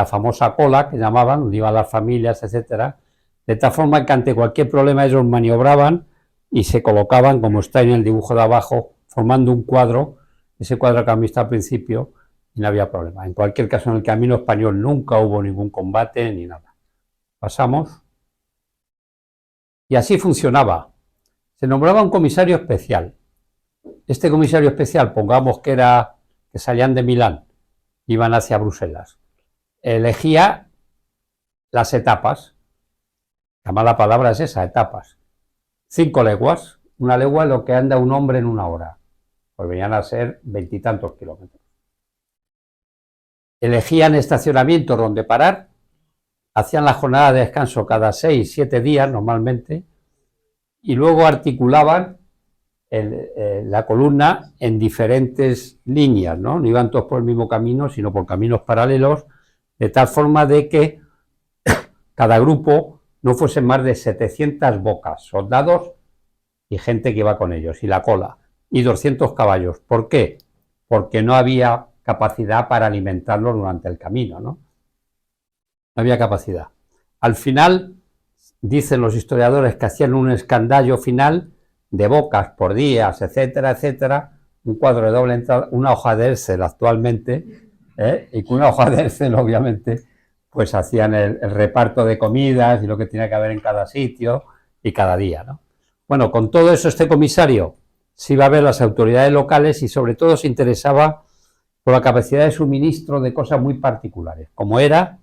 famosa cola que llamaban, donde iban las familias, etcétera, de tal forma que ante cualquier problema ellos maniobraban y se colocaban, como está en el dibujo de abajo, formando un cuadro, ese cuadro que han visto al principio, y no había problema. En cualquier caso, en el camino español nunca hubo ningún combate ni nada. Pasamos. Y así funcionaba. Se nombraba un comisario especial. Este comisario especial, pongamos que salían de Milán, iban hacia Bruselas. Elegía las etapas. La mala palabra es esa, etapas. 5 leguas. Una legua es lo que anda un hombre en una hora. Pues venían a ser 20 y tantos kilómetros. Elegían estacionamientos donde parar. Hacían la jornada de descanso cada 6-7 días normalmente. Y luego articulaban la columna en diferentes líneas, ¿no? No iban todos por el mismo camino, sino por caminos paralelos, de tal forma de que cada grupo no fuese más de 700 bocas, soldados y gente que iba con ellos, y la cola, y 200 caballos. ¿Por qué? Porque no había capacidad para alimentarlos durante el camino, ¿no? No había capacidad. Al final, dicen los historiadores que hacían un escandallo final de bocas por días, etcétera, etcétera, un cuadro de doble entrada, una hoja de Excel actualmente, y con una hoja de Excel, obviamente, pues hacían el reparto de comidas y lo que tenía que haber en cada sitio y cada día, ¿no? Bueno, con todo eso este comisario se iba a ver las autoridades locales y sobre todo se interesaba por la capacidad de suministro de cosas muy particulares, como era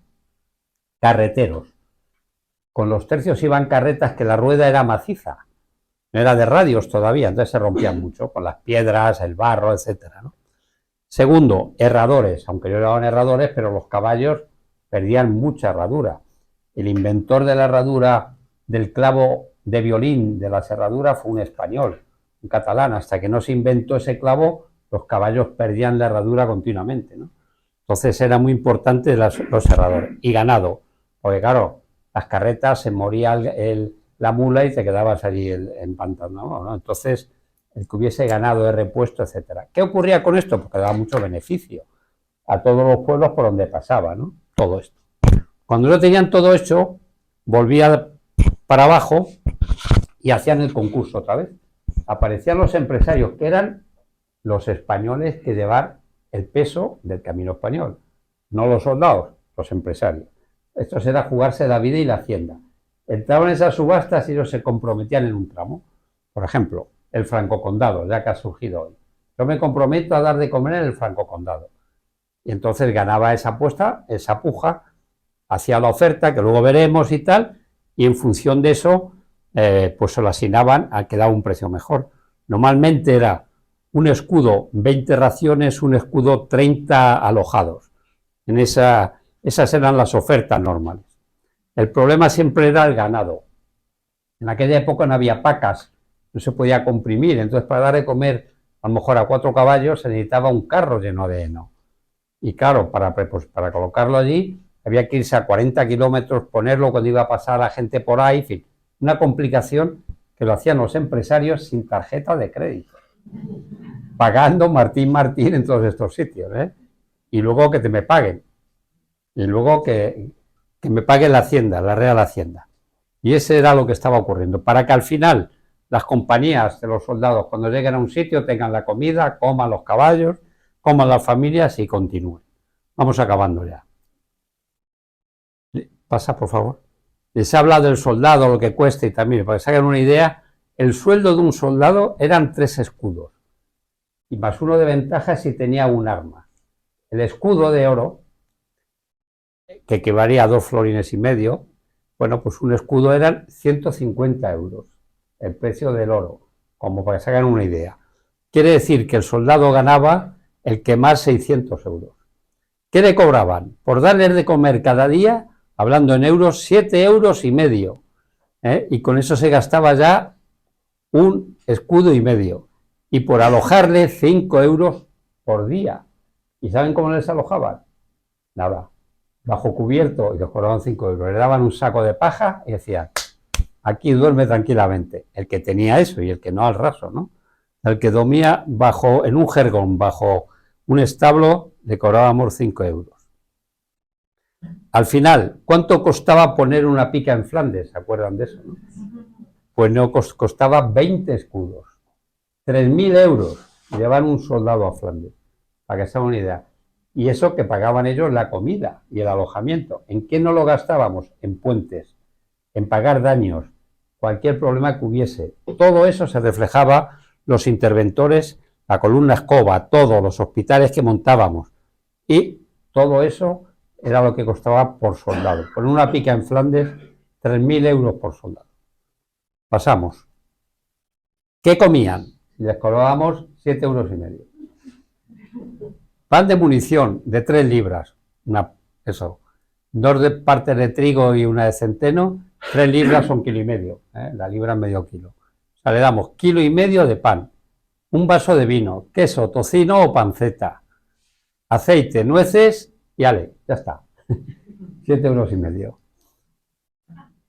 carreteros. Con los tercios iban carretas que la rueda era maciza, no era de radios todavía, entonces se rompían mucho con las piedras, el barro, etcétera, ¿no? Segundo, herradores, aunque no eran herradores, pero los caballos perdían mucha herradura. El inventor de la herradura del clavo de violín de las herraduras fue un español, un catalán. Hasta que no se inventó ese clavo, los caballos perdían la herradura continuamente, ¿no? Entonces era muy importante los herradores. Y ganado, porque claro, las carretas se moría la mula y te quedabas allí empantanado, ¿no? Entonces, el que hubiese ganado de repuesto, etcétera. ¿Qué ocurría con esto? Porque daba mucho beneficio a todos los pueblos por donde pasaba, ¿no? Todo esto. Cuando no tenían todo hecho, volvía para abajo y hacían el concurso otra vez. Aparecían los empresarios, que eran los españoles que llevaban el peso del camino español. No los soldados, los empresarios. Esto era jugarse la vida y la hacienda. Entraban en esas subastas y ellos se comprometían en un tramo. Por ejemplo, el francocondado, ya que ha surgido hoy. Yo me comprometo a dar de comer en el francocondado. Y entonces ganaba esa apuesta, esa puja, hacía la oferta, que luego veremos y tal, y en función de eso, pues se lo asignaban al que daba un precio mejor. Normalmente era un escudo 20 raciones, un escudo 30 alojados. Esas eran las ofertas normales. El problema siempre era el ganado. En aquella época no había pacas, no se podía comprimir, entonces para dar de comer a lo mejor a 4 caballos se necesitaba un carro lleno de heno. Y claro, para colocarlo allí había que irse a 40 kilómetros, ponerlo cuando iba a pasar la gente por ahí, en fin, una complicación que lo hacían los empresarios sin tarjeta de crédito, pagando Martín en todos estos sitios, y luego que me paguen, y luego que me pague la Hacienda, la Real Hacienda. Y ese era lo que estaba ocurriendo, para que al final las compañías de los soldados, cuando lleguen a un sitio, tengan la comida, coman los caballos, coman las familias y continúen. Vamos acabando ya. Pasa, por favor. Les habla del soldado, lo que cuesta y también, para que se hagan una idea, el sueldo de un soldado eran 3 escudos. Y más uno de ventaja si tenía un arma. El escudo de oro que equivalía a 2,5 florines. Bueno, pues un escudo eran 150 euros, el precio del oro, como para que se hagan una idea. Quiere decir que el soldado ganaba el que más 600 euros. ¿Qué le cobraban? Por darles de comer cada día, hablando en euros, 7,5 euros, y con eso se gastaba ya un escudo y medio. Y por alojarle 5 euros por día. ¿Y saben cómo les alojaban? Nada, bajo cubierto, y les cobraban 5 euros. Le daban un saco de paja y decían, aquí duerme tranquilamente. El que tenía eso y el que no al raso, ¿no? El que dormía en un jergón, bajo un establo, le cobrábamos 5 euros. Al final, ¿cuánto costaba poner una pica en Flandes? ¿Se acuerdan de eso, no? Pues no, costaba 20 escudos. 3.000 euros llevar un soldado a Flandes, para que se hagan una idea. Y eso que pagaban ellos la comida y el alojamiento. ¿En qué no lo gastábamos? En puentes, en pagar daños, cualquier problema que hubiese. Todo eso se reflejaba los interventores, la columna escoba, todos los hospitales que montábamos. Y todo eso era lo que costaba por soldado. Poner una pica en Flandes, 3.000 euros por soldado. Pasamos. ¿Qué comían? Les cobrábamos 7,5 euros. Pan de munición de 3 libras. Eso. 2 partes de trigo y una de centeno. 3 libras son 1,5 kilos. La libra es medio kilo. O sea, le damos 1,5 kilos de pan. Un vaso de vino, queso, tocino o panceta. Aceite, nueces y ale, ya está. 7,5 euros.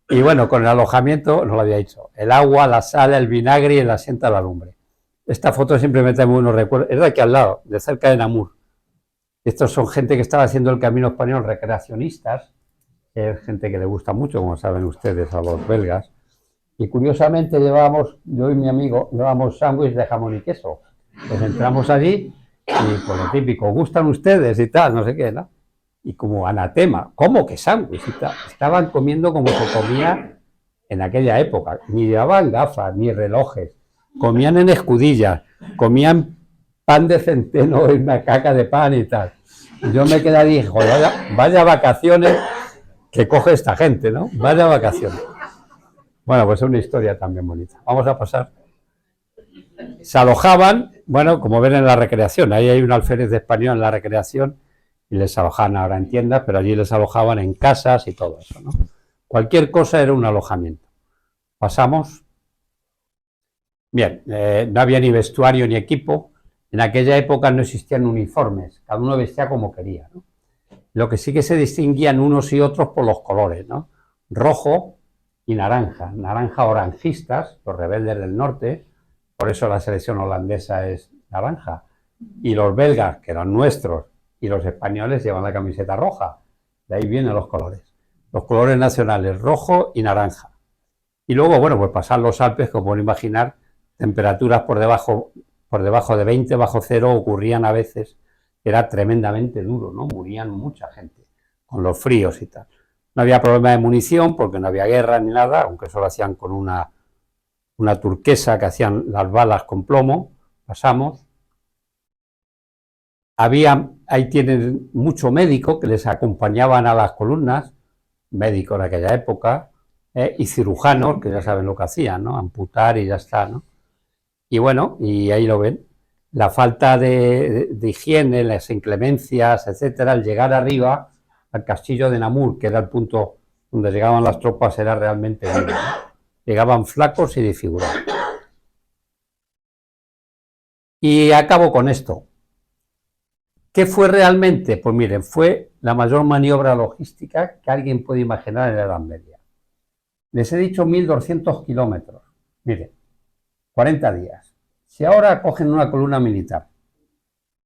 Y bueno, con el alojamiento, no lo había dicho, el agua, la sal, el vinagre y el asiento a la lumbre. Esta foto siempre me trae muy buenos recuerdos. Es de aquí al lado, de cerca de Namur. Estos son gente que estaba haciendo el camino español, recreacionistas. Es gente que le gusta mucho, como saben ustedes, a los belgas. Y curiosamente yo y mi amigo, llevábamos sándwich de jamón y queso. Pues entramos allí y por lo típico, ¿gustan ustedes? Y tal, no sé qué, ¿no? Y como anatema, ¿cómo que sándwich? Estaban comiendo como se comía en aquella época. Ni llevaban gafas, ni relojes. Comían en escudillas, comían pan de centeno y una caca de pan y tal. Y yo me quedé ahí y dije, vaya vacaciones que coge esta gente, ¿no? Vaya vacaciones. Bueno, pues es una historia también bonita. Vamos a pasar. Se alojaban, bueno, como ven en la recreación, ahí hay un alférez de español en la recreación, y les alojaban ahora en tiendas, pero allí les alojaban en casas y todo eso, ¿no? Cualquier cosa era un alojamiento. Pasamos. Bien, no había ni vestuario ni equipo. En aquella época no existían uniformes, cada uno vestía como quería, ¿no? Lo que sí que se distinguían unos y otros por los colores, ¿no? Rojo y naranja. Naranja orangistas, los rebeldes del norte, por eso la selección holandesa es naranja. Y los belgas, que eran nuestros, y los españoles llevan la camiseta roja. De ahí vienen los colores. Los colores nacionales, rojo y naranja. Y luego, bueno, pues pasar los Alpes, como pueden imaginar, temperaturas por debajo de 20 bajo cero ocurrían a veces. Era tremendamente duro, ¿no? Morían mucha gente con los fríos y tal. No había problema de munición porque no había guerra ni nada, aunque eso lo hacían con una turquesa que hacían las balas con plomo. Pasamos. Ahí tienen mucho médico que les acompañaban a las columnas, médicos en aquella época, y cirujanos, que ya saben lo que hacían, ¿no? Amputar y ya está, ¿no? Y bueno, y ahí lo ven. La falta de higiene, las inclemencias, etcétera, al llegar arriba al castillo de Namur, que era el punto donde llegaban las tropas, era realmente duro, ¿no? Llegaban flacos y desfigurados. Y acabo con esto. ¿Qué fue realmente? Pues miren, fue la mayor maniobra logística que alguien puede imaginar en la Edad Media. Les he dicho 1.200 kilómetros. Miren, 40 días. Si ahora cogen una columna militar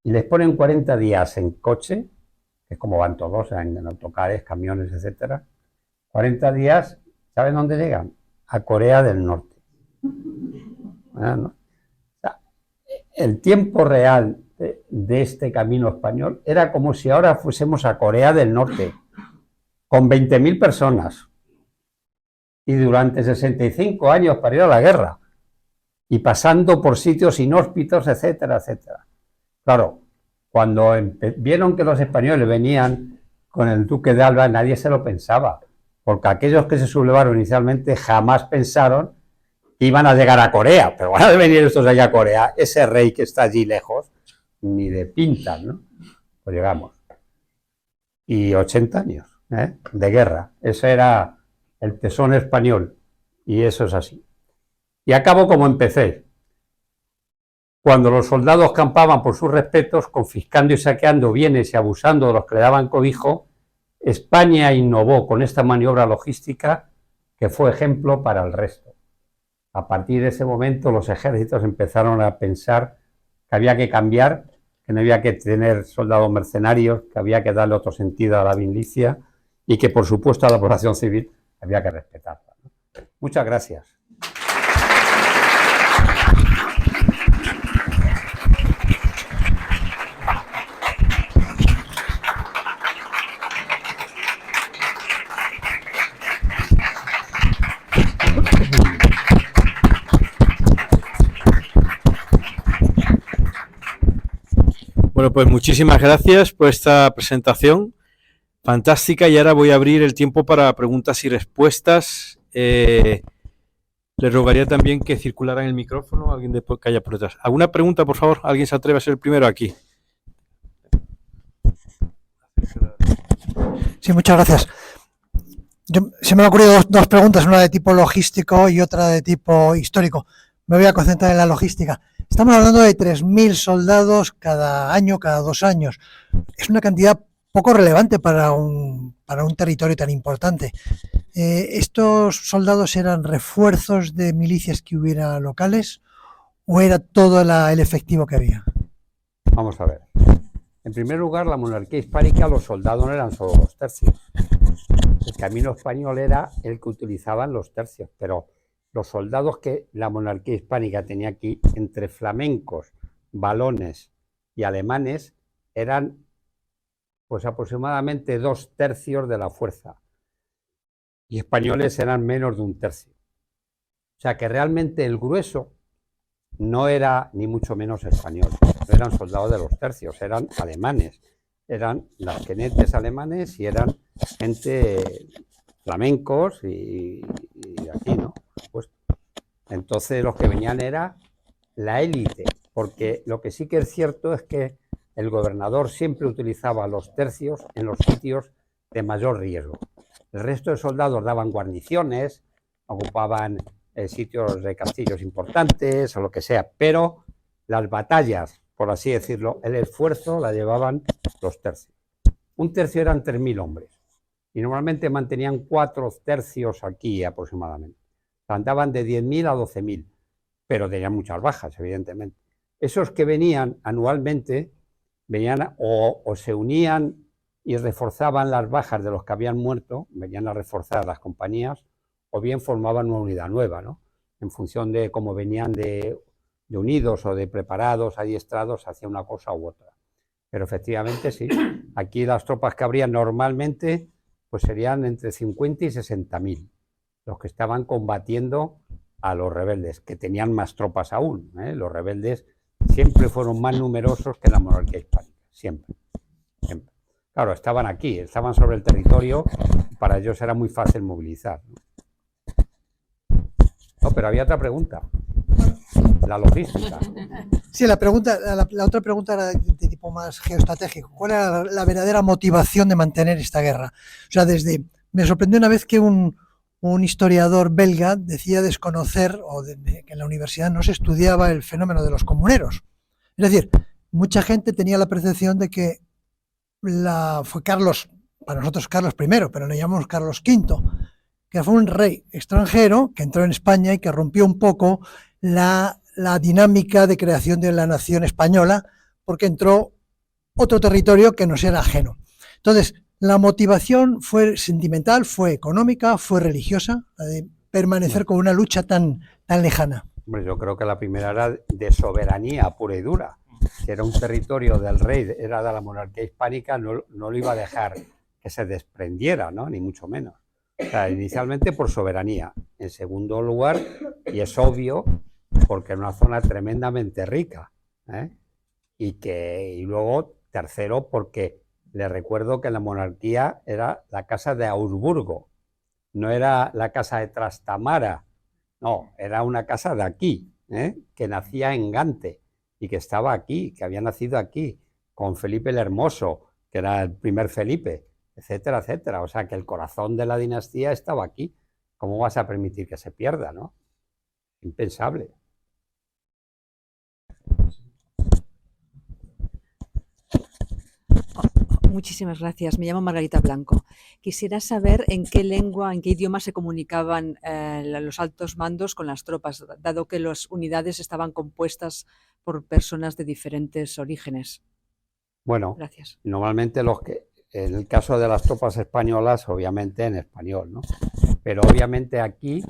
y les ponen 40 días en coche, que es como van todos, en autocares, camiones, etcétera, 40 días, ¿saben dónde llegan? A Corea del Norte. ¿No? O sea, el tiempo real de este camino español era como si ahora fuésemos a Corea del Norte, con 20.000 personas, y durante 65 años para ir a la guerra, y pasando por sitios inhóspitos, etcétera, etcétera. Claro, cuando vieron que los españoles venían con el duque de Alba nadie se lo pensaba, porque aquellos que se sublevaron inicialmente jamás pensaron que iban a llegar a Corea, pero van a venir estos allá a Corea, ese rey que está allí lejos, ni de pinta, ¿no? Pues llegamos. Y 80 años de guerra, ese era el tesón español, y eso es así. Y acabo como empecé. Cuando los soldados campaban por sus respetos, confiscando y saqueando bienes y abusando de los que le daban cobijo, España innovó con esta maniobra logística que fue ejemplo para el resto. A partir de ese momento los ejércitos empezaron a pensar que había que cambiar, que no había que tener soldados mercenarios, que había que darle otro sentido a la milicia y que por supuesto a la población civil había que respetarla. Muchas gracias. Bueno, pues muchísimas gracias por esta presentación fantástica y ahora voy a abrir el tiempo para preguntas y respuestas. Le rogaría también que circularan el micrófono, alguien que haya por detrás. ¿Alguna pregunta, por favor? ¿Alguien se atreve a ser el primero aquí? Sí, muchas gracias. Se me han ocurrido dos preguntas, una de tipo logístico y otra de tipo histórico. Me voy a concentrar en la logística. Estamos hablando de 3.000 soldados cada año, cada 2 años. Es una cantidad poco relevante para un territorio tan importante. ¿Estos soldados eran refuerzos de milicias que hubiera locales o era todo el efectivo que había? Vamos a ver. En primer lugar, la monarquía hispánica, los soldados no eran solo los tercios. El camino español era el que utilizaban los tercios, pero los soldados que la monarquía hispánica tenía aquí, entre flamencos, valones y alemanes, eran pues aproximadamente 2/3 de la fuerza. Y españoles eran menos de 1/3. O sea que realmente el grueso no era ni mucho menos español, no eran soldados de los tercios, eran alemanes, eran lansquenetes alemanes y eran gente flamencos y aquí, ¿no? Pues, entonces los que venían era la élite, porque lo que sí que es cierto es que el gobernador siempre utilizaba los tercios en los sitios de mayor riesgo. El resto de soldados daban guarniciones, ocupaban sitios de castillos importantes o lo que sea, pero las batallas, por así decirlo, el esfuerzo la llevaban los tercios. 1/3 eran 3.000 hombres y normalmente mantenían 4 tercios aquí aproximadamente. Andaban de 10.000 a 12.000, pero tenían muchas bajas, evidentemente. Esos que venían anualmente venían o se unían y reforzaban las bajas de los que habían muerto, venían a reforzar las compañías, o bien formaban una unidad nueva, ¿no? En función de cómo venían de unidos o de preparados, adiestrados, hacia una cosa u otra. Pero efectivamente sí, aquí las tropas que habrían normalmente pues serían entre 50 y 60.000 los que estaban combatiendo a los rebeldes, que tenían más tropas aún, ¿eh? Los rebeldes siempre fueron más numerosos que la monarquía hispánica, siempre, siempre. Claro, estaban aquí, estaban sobre el territorio, para ellos era muy fácil movilizar, ¿no? No, pero había otra pregunta, la logística. Sí, la otra pregunta era de tipo más geoestratégico. ¿Cuál era la verdadera motivación de mantener esta guerra? O sea, me sorprendió una vez que un historiador belga decía desconocer que en la universidad no se estudiaba el fenómeno de los comuneros. Es decir, mucha gente tenía la percepción de que fue Carlos, para nosotros Carlos I, pero le llamamos Carlos V, que fue un rey extranjero que entró en España y que rompió un poco la dinámica de creación de la nación española, porque entró otro territorio que nos era ajeno. Entonces, la motivación fue sentimental, fue económica, fue religiosa, la de permanecer con una lucha tan lejana. Hombre, yo creo que la primera era de soberanía pura y dura. Si era un territorio del rey, era de la monarquía hispánica, no lo iba a dejar que se desprendiera, ¿no? Ni mucho menos. O sea, inicialmente por soberanía. En segundo lugar, y es obvio, porque es una zona tremendamente rica, ¿eh? Y luego, tercero, porque Le recuerdo que la monarquía era la casa de Augsburgo, no era la casa de Trastamara, no, era una casa de aquí, que nacía en Gante y que estaba aquí, que había nacido aquí, con Felipe el Hermoso, que era el primer Felipe, etcétera, etcétera. O sea, que el corazón de la dinastía estaba aquí. ¿Cómo vas a permitir que se pierda, no? Impensable. Muchísimas gracias. Me llamo Margarita Blanco. Quisiera saber en qué lengua, en qué idioma se comunicaban los altos mandos con las tropas, dado que las unidades estaban compuestas por personas de diferentes orígenes. Bueno, Gracias. normalmente en el caso de las tropas españolas, obviamente en español, ¿no? Pero obviamente aquí,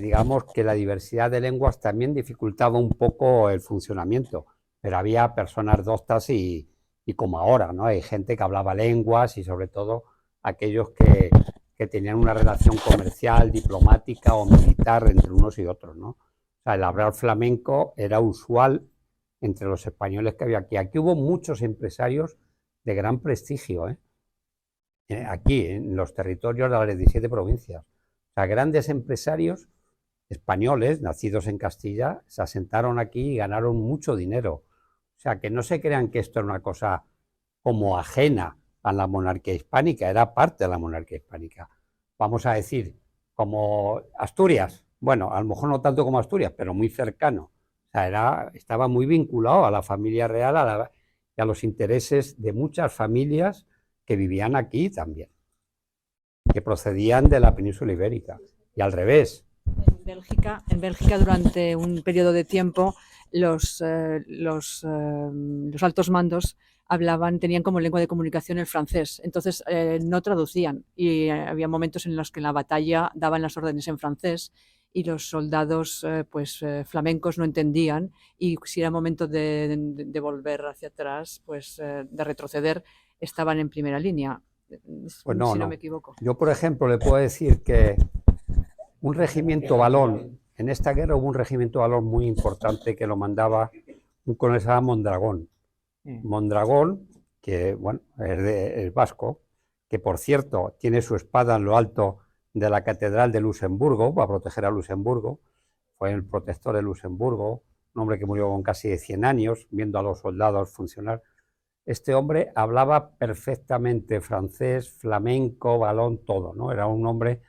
digamos que la diversidad de lenguas también dificultaba un poco el funcionamiento, pero había personas doctas y como ahora, ¿no? Hay gente que hablaba lenguas y sobre todo aquellos que tenían una relación comercial, diplomática o militar entre unos y otros, ¿no? O sea, el hablar flamenco era usual entre los españoles que había aquí. Aquí hubo muchos empresarios de gran prestigio, aquí, en los territorios de las 17 provincias. O sea, grandes empresarios españoles, nacidos en Castilla, se asentaron aquí y ganaron mucho dinero. O sea, que no se crean que esto era una cosa como ajena a la monarquía hispánica, era parte de la monarquía hispánica. Vamos a decir, como Asturias, bueno, a lo mejor no tanto como Asturias, pero muy cercano. O sea, estaba muy vinculado a la familia real y a los intereses de muchas familias que vivían aquí también, que procedían de la península ibérica, y al revés. En Bélgica durante un periodo de tiempo los altos mandos tenían como lengua de comunicación el francés, entonces no traducían y había momentos en los que en la batalla daban las órdenes en francés y los soldados flamencos no entendían, y si era momento de volver hacia atrás, de retroceder, estaban en primera línea, Pues no, si no me equivoco. Yo, por ejemplo, le puedo decir que un regimiento Valón, en esta guerra hubo un regimiento Valón muy importante que lo mandaba un coronel que se llama Mondragón. Mondragón, que bueno, es vasco, que por cierto tiene su espada en lo alto de la Catedral de Luxemburgo para proteger a Luxemburgo, fue el protector de Luxemburgo, un hombre que murió con casi 100 años, viendo a los soldados funcionar. Este hombre hablaba perfectamente francés, flamenco, valón, todo, ¿no? Era un hombre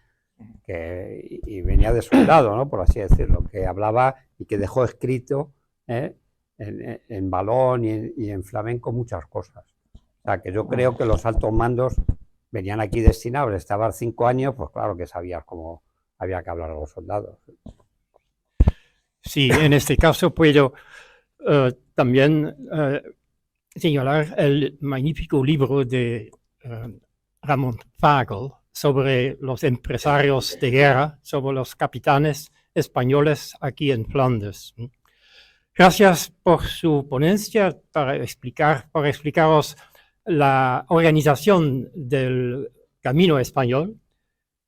y venía de soldado, ¿no? Por así decirlo, que hablaba y que dejó escrito en valón y en flamenco muchas cosas. O sea, que yo creo que los altos mandos venían aquí destinados, estaban 5 años, pues claro que sabías cómo había que hablar a los soldados. Sí, en este caso puedo también señalar el magnífico libro de Ramón Fagel sobre los empresarios de guerra, sobre los capitanes españoles aquí en Flandes. Gracias por su ponencia para explicaros la organización del camino español,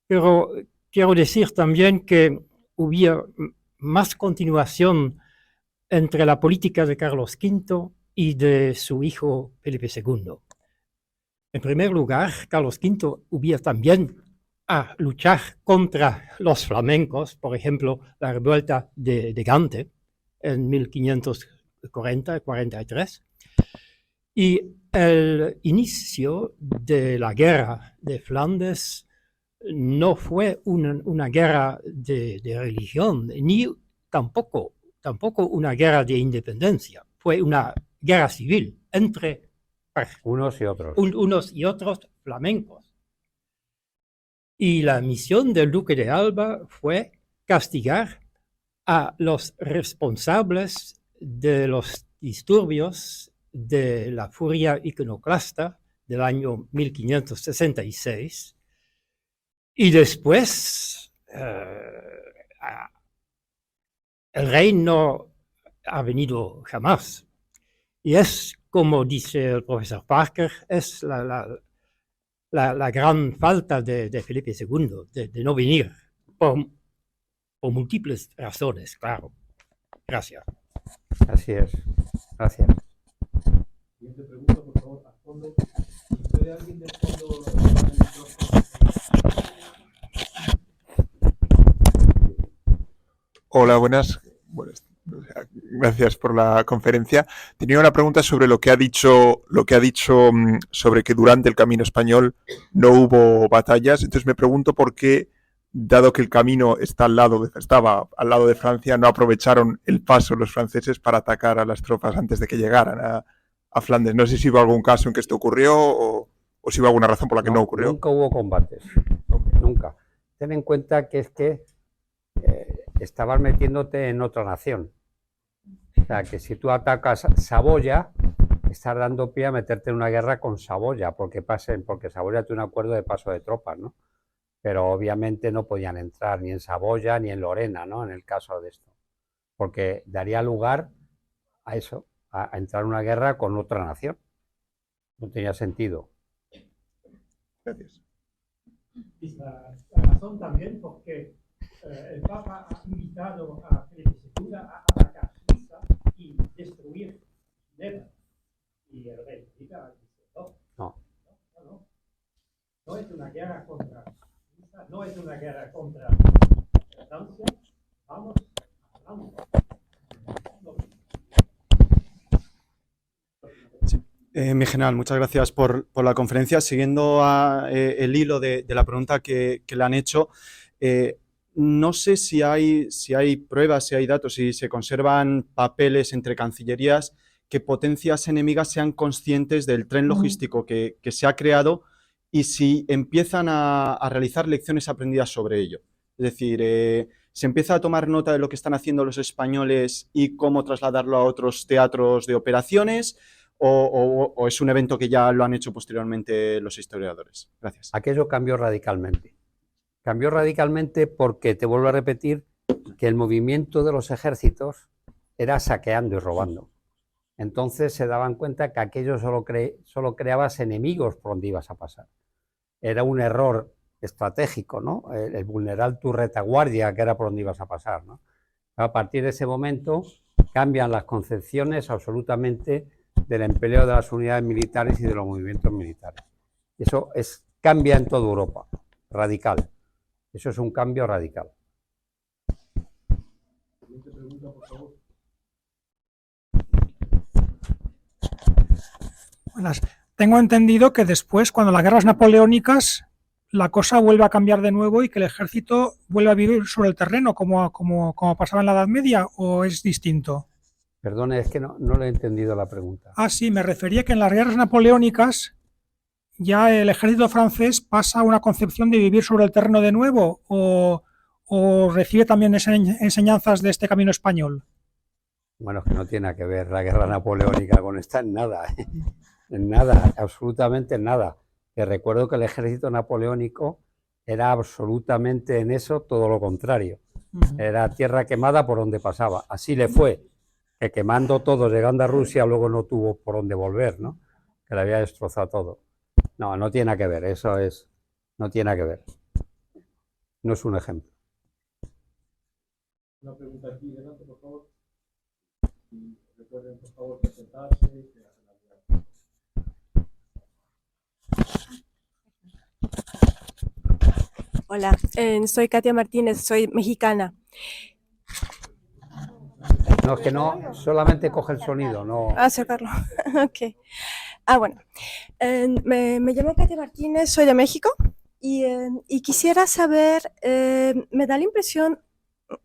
pero quiero decir también que hubo más continuación entre la política de Carlos V y de su hijo Felipe II. En primer lugar, Carlos V hubo también a luchar contra los flamencos, por ejemplo, la revuelta de Gante en 1540-43, y el inicio de la guerra de Flandes no fue una guerra de religión, ni tampoco una guerra de independencia, fue una guerra civil entre unos y otros flamencos. Y la misión del duque de Alba fue castigar a los responsables de los disturbios de la furia iconoclasta del año 1566, y después el rey no ha venido jamás. Y es, como dice el profesor Parker, es la gran falta de Felipe II, de no venir, por múltiples razones, claro. Gracias. Así es. Gracias. Siguiente pregunta, por favor, a fondo. Hola, buenas. Gracias por la conferencia. Tenía una pregunta sobre lo que ha dicho sobre que durante el Camino Español no hubo batallas. Entonces me pregunto por qué, dado que el camino estaba al lado de Francia, no aprovecharon el paso los franceses para atacar a las tropas antes de que llegaran a Flandes. No sé si hubo algún caso en que esto ocurrió o si hubo alguna razón por la que no ocurrió. Nunca hubo combates, nunca. Ten en cuenta que estabas metiéndote en otra nación. O sea, que si tú atacas Saboya, estás dando pie a meterte en una guerra con Saboya, porque Saboya tiene un acuerdo de paso de tropas, ¿no? Pero obviamente no podían entrar ni en Saboya ni en Lorena, ¿no? En el caso de esto, porque daría lugar a eso, a entrar en una guerra con otra nación. No tenía sentido. Gracias. Y la razón también porque el Papa ha invitado a Felipe II a atacar Suiza y destruir Ginebra. Y el rey Felipe dice, no es una guerra contra Suiza, no es una guerra contra Francia, vamos. Mi general, muchas gracias por la conferencia. Siguiendo el hilo de la pregunta que le han hecho, no sé si hay pruebas, si hay datos, si se conservan papeles entre cancillerías que potencias enemigas sean conscientes del tren logístico que se ha creado y si empiezan a realizar lecciones aprendidas sobre ello. Es decir, se empieza a tomar nota de lo que están haciendo los españoles y cómo trasladarlo a otros teatros de operaciones. ¿O es un evento que ya lo han hecho posteriormente los historiadores? Gracias. Aquello cambió radicalmente. Cambió radicalmente porque, te vuelvo a repetir, que el movimiento de los ejércitos era saqueando y robando. Entonces se daban cuenta que aquello solo creabas enemigos por donde ibas a pasar. Era un error estratégico, ¿no? El vulnerar tu retaguardia, que era por donde ibas a pasar, ¿no? A partir de ese momento cambian las concepciones absolutamente del empleo de las unidades militares y de los movimientos militares. Eso cambia en toda Europa, radical. Eso es un cambio radical. Siguiente pregunta, por favor. Buenas. Tengo entendido que después, cuando las guerras napoleónicas, la cosa vuelve a cambiar de nuevo y que el ejército vuelve a vivir sobre el terreno, como pasaba en la Edad Media, ¿o es distinto? Perdone, es que no le he entendido la pregunta. Ah, sí, me refería que en las guerras napoleónicas ya el ejército francés pasa a una concepción de vivir sobre el terreno de nuevo, o recibe también enseñanzas de este camino español. Bueno, es que no tiene nada que ver la guerra napoleónica con esta en nada, en nada, absolutamente en nada. Que recuerdo que el ejército napoleónico era absolutamente en eso todo lo contrario. Era tierra quemada por donde pasaba. Así le fue, que quemando todo, llegando a Rusia, luego no tuvo por dónde volver, ¿no? Que le había destrozado todo. No tiene nada que ver, no tiene nada que ver. No es un ejemplo. Una pregunta aquí delante, por favor. Y recuerden, por favor, presentarse y que hacen la pregunta. Hola, soy Katia Martínez, soy mexicana. No, es que no, solamente coge el sonido, no. Acercarlo, ok. Bueno, me llamo Katia Martínez, soy de México y quisiera saber, me da la impresión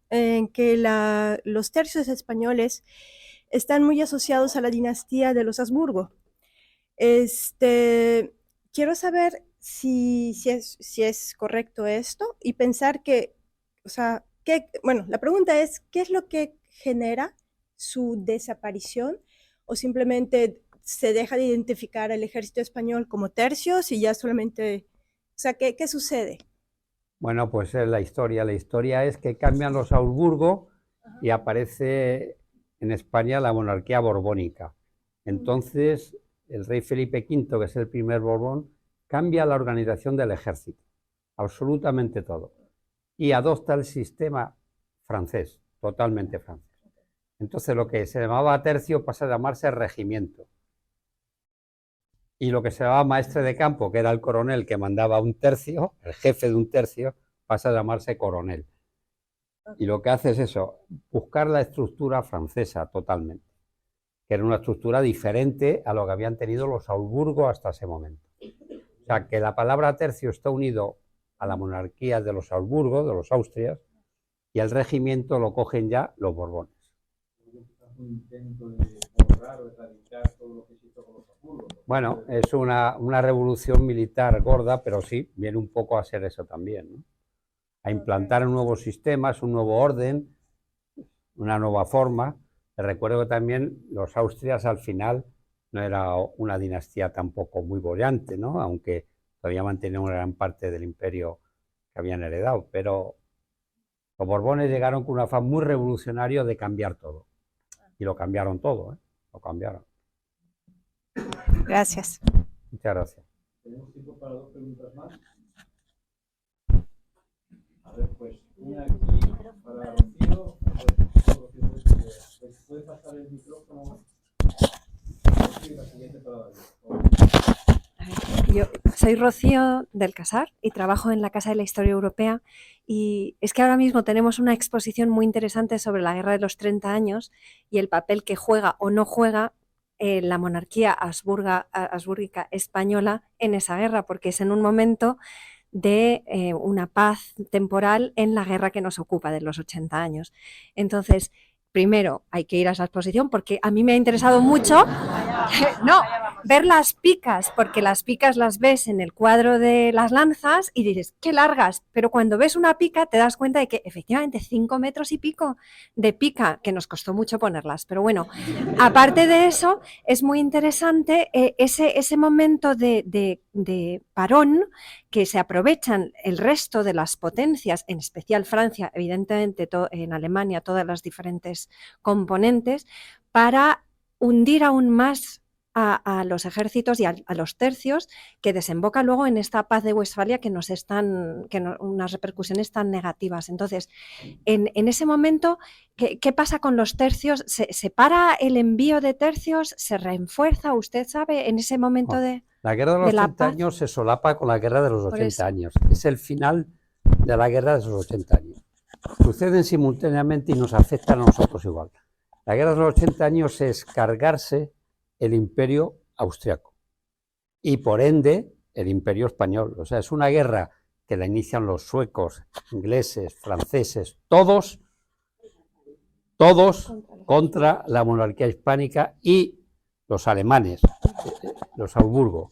que los tercios españoles están muy asociados a la dinastía de los Habsburgo. Quiero saber si es correcto esto y pensar que, o sea, la pregunta es, ¿qué es lo que genera su desaparición? ¿O simplemente se deja de identificar al ejército español como tercios y ya solamente, o sea, ¿qué sucede? Bueno, pues es la historia. La historia es que cambian los Habsburgo y aparece en España la monarquía borbónica. Entonces, el rey Felipe V, que es el primer Borbón, cambia la organización del ejército, absolutamente todo, y adopta el sistema francés, totalmente francés. Entonces, lo que se llamaba tercio pasa a llamarse regimiento. y lo que se llamaba maestre de campo, que era el coronel que mandaba un tercio, el jefe de un tercio, pasa a llamarse coronel. Y lo que hace es eso, buscar la estructura francesa totalmente, que era una estructura diferente a lo que habían tenido los Augsburgo hasta ese momento. O sea, que la palabra tercio está unido a la monarquía de los Augsburgo, de los Austrias, y el regimiento lo cogen ya los Borbones. Un intento de borrar o erradicar todo lo que se hizo con los Habsburgo. Bueno, es una revolución militar gorda, pero sí, viene un poco a ser eso también, ¿no? A implantar nuevos sistemas, un nuevo orden, una nueva forma. Les recuerdo que también los Austrias al final no era una dinastía tampoco muy bollante, ¿no? Aunque todavía mantenían una gran parte del imperio que habían heredado, pero los Borbones llegaron con un afán muy revolucionario de cambiar todo. Y lo cambiaron todo, ¿eh? Lo cambiaron. Gracias. Muchas gracias. Tenemos tiempo para 2 preguntas más. A ver, pues una aquí para Rocío. ¿Puede pasar el micrófono? Y la siguiente para David. Yo soy Rocío del Casar y trabajo en la Casa de la Historia Europea, y es que ahora mismo tenemos una exposición muy interesante sobre la Guerra de los 30 años y el papel que juega o no juega la monarquía habsbúrgica española en esa guerra, porque es en un momento de una paz temporal en la guerra que nos ocupa de los 80 años. Entonces, primero hay que ir a esa exposición porque a mí me ha interesado mucho ver las picas, porque las picas las ves en el cuadro de las lanzas y dices, qué largas, pero cuando ves una pica te das cuenta de que efectivamente 5 metros y pico de pica, que nos costó mucho ponerlas, pero bueno, aparte de eso es muy interesante ese momento de parón que se aprovechan el resto de las potencias, en especial Francia, evidentemente en Alemania, todas las diferentes componentes, para hundir aún más a los ejércitos y a los tercios, que desemboca luego en esta paz de Westfalia que unas repercusiones tan negativas. Entonces, en ese momento, ¿qué pasa con los tercios? ¿Se para el envío de tercios? ¿Se refuerza? ¿Usted sabe en ese momento de la guerra de los 30 años se solapa con la guerra de los 80 años. Es el final de la guerra de esos 80 años. Suceden simultáneamente y nos afectan a nosotros igual. La guerra de los 80 años es cargarse el imperio austriaco y por ende el imperio español. O sea, es una guerra que la inician los suecos, ingleses, franceses, todos contra la monarquía hispánica y los alemanes, los Augsburgo.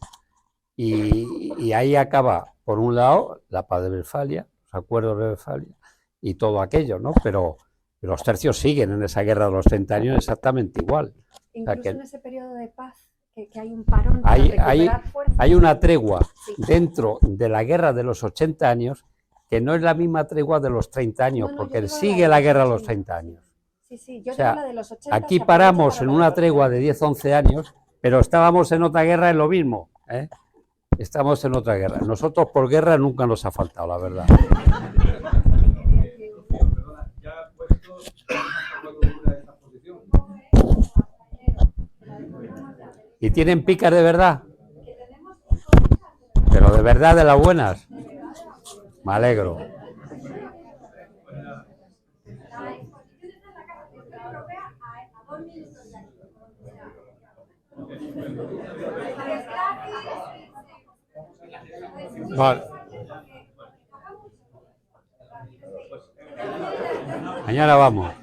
Y ahí acaba, por un lado, la paz de Westfalia, los acuerdos de Westfalia y todo aquello, ¿no? Pero los tercios siguen en esa guerra de los 30 años exactamente igual. Incluso en ese periodo de paz, que hay un parón para recuperar fuerzas. Hay una tregua dentro de la guerra de los 80 años que no es la misma tregua de los 30 años, porque sigue la guerra de los 30 años. Sí, yo o sea, digo la de los 80, aquí paramos en una tregua de 10-11 años, pero estábamos en otra guerra en lo mismo, ¿eh? Estamos en otra guerra. Nosotros por guerra nunca nos ha faltado, la verdad. ¿Y tienen picas de verdad? Pero de verdad, de las buenas. Me alegro. Vale. Mañana vamos.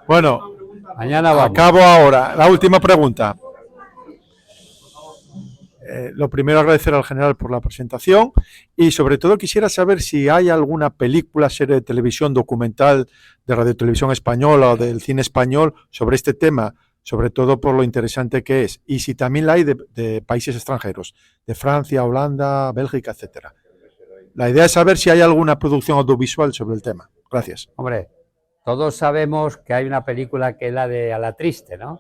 Bueno, mañana vamos. Acabo ahora. La última pregunta. Lo primero, agradecer al general por la presentación y sobre todo quisiera saber si hay alguna película, serie de televisión, documental de Radio Televisión Española o del cine español sobre este tema, sobre todo por lo interesante que es, y si también la hay de países extranjeros, de Francia, Holanda, Bélgica, etcétera. La idea es saber si hay alguna producción audiovisual sobre el tema. Gracias. Hombre, todos sabemos que hay una película que es la de A la Triste, ¿no?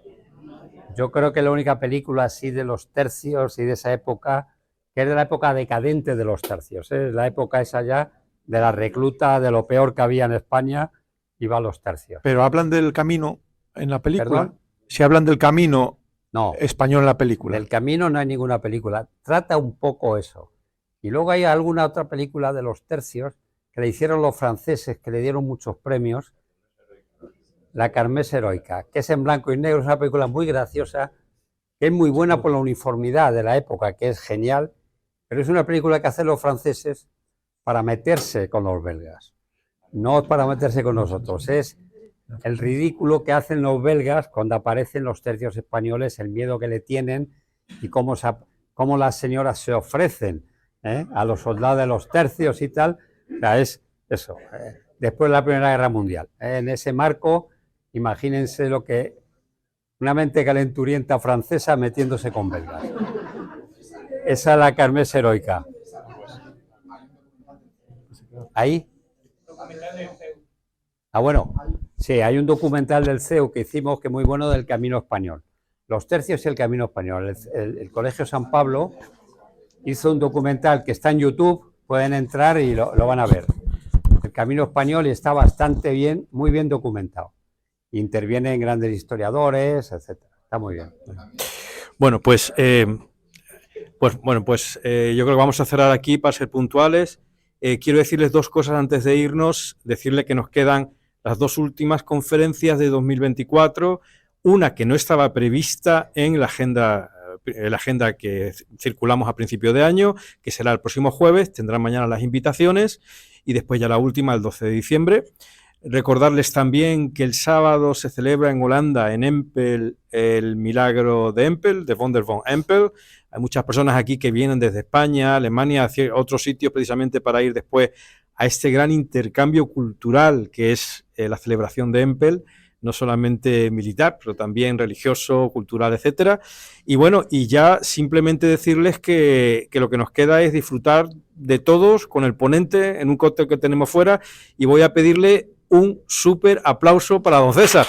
Yo creo que la única película así de los tercios y de esa época, que es de la época decadente de los tercios, ¿eh? La época esa ya de la recluta, de lo peor que había en España, iba a los tercios. Pero hablan del camino en la película. ¿Perdón? Si hablan del camino No, español en la película. del Camino no hay ninguna película. Trata un poco eso. Y luego hay alguna otra película de los tercios que le hicieron los franceses, que le dieron muchos premios. La Kermés Heroica, que es en blanco y negro, es una película muy graciosa, que es muy buena por la uniformidad de la época, que es genial, pero es una película que hacen los franceses para meterse con los belgas, no para meterse con nosotros. Es el ridículo que hacen los belgas cuando aparecen los tercios españoles, el miedo que le tienen y cómo las señoras se ofrecen a los soldados de los tercios y tal. O sea, es eso, después de la Primera Guerra Mundial. En ese marco, imagínense lo que una mente calenturienta francesa metiéndose con belgas. Esa es la Kermés Heroica. ¿Ahí? Ah, bueno, sí, hay un documental del CEU que hicimos que es muy bueno, del Camino Español. Los tercios y el Camino Español. El Colegio San Pablo hizo un documental que está en YouTube, pueden entrar y lo van a ver. El Camino Español, y está bastante bien, muy bien documentado. Intervienen grandes historiadores, etcétera. Está muy bien. Bueno, pues yo creo que vamos a cerrar aquí para ser puntuales. Quiero decirles dos cosas antes de irnos. Decirle que nos quedan las dos últimas conferencias de 2024. Una que no estaba prevista en la agenda que circulamos a principio de año, que será el próximo jueves. Tendrán mañana las invitaciones y después ya la última el 12 de diciembre. Recordarles también que el sábado se celebra en Holanda, en Empel, el milagro de Empel, de Wonder von Empel. Hay muchas personas aquí que vienen desde España, Alemania, hacia otros sitios precisamente para ir después a este gran intercambio cultural que es la celebración de Empel, no solamente militar, pero también religioso, cultural, etcétera. Y bueno, y ya simplemente decirles que lo que nos queda es disfrutar de todos con el ponente en un cóctel que tenemos fuera, y voy a pedirle un súper aplauso para don César.